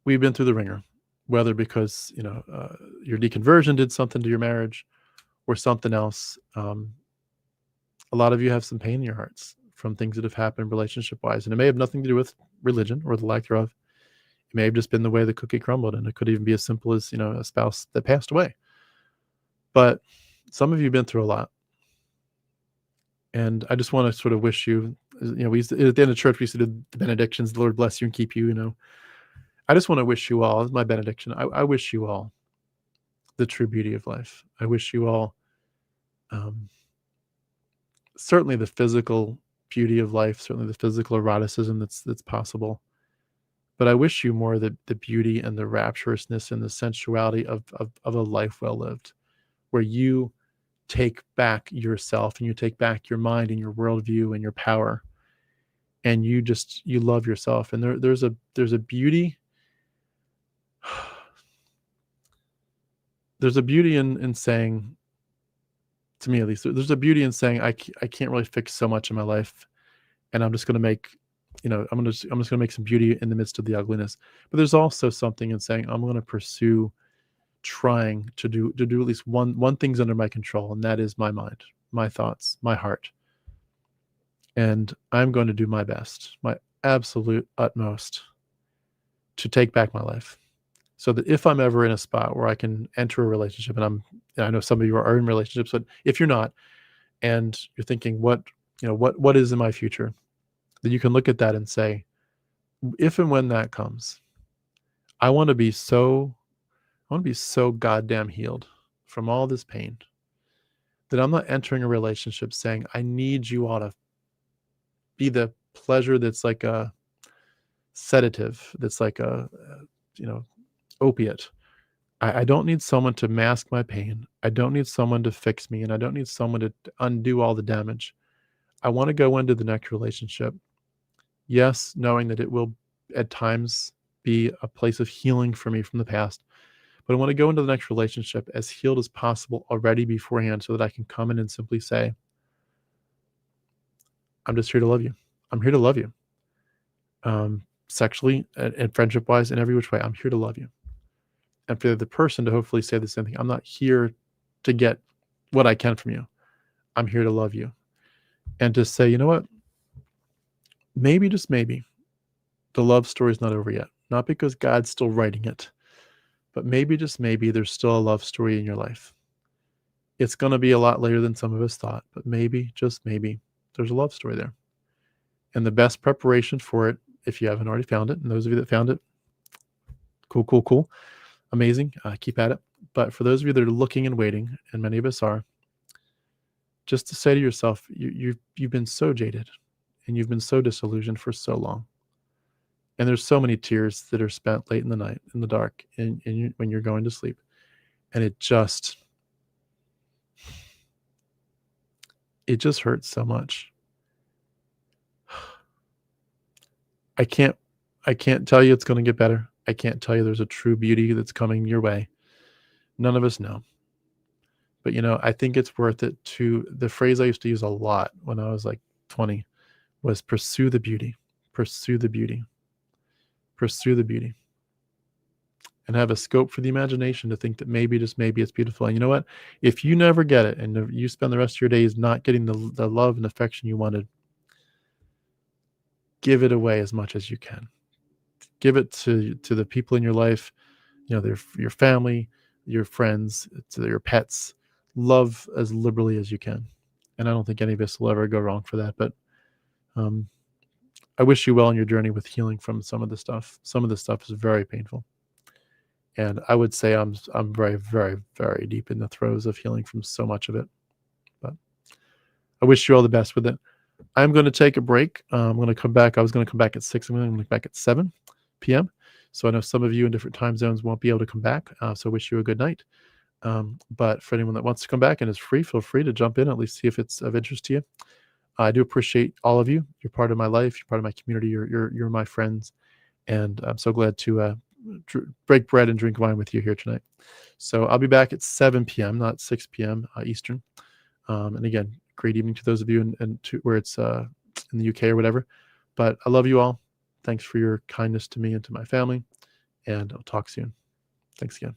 [SPEAKER 1] we've been through the ringer, whether because your deconversion did something to your marriage or something else. A lot of you have some pain in your hearts from things that have happened relationship-wise, and it may have nothing to do with religion or the lack thereof. It may have just been the way the cookie crumbled, and it could even be as simple as a spouse that passed away. But some of you have been through a lot, and I just want to sort of wish you. We used to, at the end of church, we used to do the benedictions. The Lord bless you and keep you. I just want to wish you all, my benediction. I wish you all the true beauty of life. I wish you all certainly the physical beauty of life, certainly the physical eroticism that's possible. But I wish you more the beauty and the rapturousness and the sensuality of a life well lived, where you take back yourself and you take back your mind and your worldview and your power, and you love yourself. And there's a beauty. There's a beauty in saying, to me at least, there's a beauty in saying I can't really fix so much in my life, and I'm just going to make. I'm just going to make some beauty in the midst of the ugliness. But there's also something in saying I'm going to pursue trying to do at least one thing's under my control, and that is my mind, my thoughts, my heart. And I'm going to do my best, my absolute utmost, to take back my life, so that if I'm ever in a spot where I can enter a relationship, and I know some of you are in relationships, but if you're not, and you're thinking what is in my future, that you can look at that and say, if and when that comes, I want to be so goddamn healed from all this pain that I'm not entering a relationship saying, I need you all to be the pleasure that's like a sedative, that's like a opiate. I don't need someone to mask my pain. I don't need someone to fix me, and I don't need someone to undo all the damage. I want to go into the next relationship, yes, knowing that it will at times be a place of healing for me from the past. But I want to go into the next relationship as healed as possible already beforehand, so that I can come in and simply say, I'm just here to love you. I'm here to love you. Sexually and friendship-wise, in every which way, I'm here to love you. And for the person to hopefully say the same thing, I'm not here to get what I can from you. I'm here to love you. And to say, you know what? Maybe, just maybe, the love story is not over yet. Not because God's still writing it, but maybe, just maybe, there's still a love story in your life. It's going to be a lot later than some of us thought, but maybe, just maybe, there's a love story there. And the best preparation for it, if you haven't already found it, and those of you that found it, cool, amazing, keep at it. But for those of you that are looking and waiting, and many of us are, just to say to yourself, you've been so jaded, and you've been so disillusioned for so long. And there's so many tears that are spent late in the night, in the dark, when you're going to sleep. And it just hurts so much. I can't tell you it's going to get better. I can't tell you there's a true beauty that's coming your way. None of us know. But, I think it's worth it to, the phrase I used to use a lot when I was like 20 was pursue the beauty, pursue the beauty, pursue the beauty. And have a scope for the imagination to think that maybe, just maybe, it's beautiful. And you know what? If you never get it and you spend the rest of your days not getting the love and affection you wanted, give it away as much as you can. Give it to the people in your life, your family, your friends, to your pets. Love as liberally as you can. And I don't think any of us will ever go wrong for that. But I wish you well on your journey with healing from some of the stuff. Some of the stuff is very painful. And I would say I'm very, very, very deep in the throes of healing from so much of it. But I wish you all the best with it. I'm going to take a break. I'm going to come back. I was going to come back at 6. I'm going to come back at 7 p.m. So I know some of you in different time zones won't be able to come back. So I wish you a good night. But for anyone that wants to come back and is free, feel free to jump in, at least see if it's of interest to you. I do appreciate all of you. You're part of my life. You're part of my community. You're my friends. And I'm so glad to break bread and drink wine with you here tonight. So I'll be back at 7 p.m., not 6 p.m. Eastern. And again, great evening to those of you where it's in the UK or whatever. But I love you all. Thanks for your kindness to me and to my family. And I'll talk soon. Thanks again.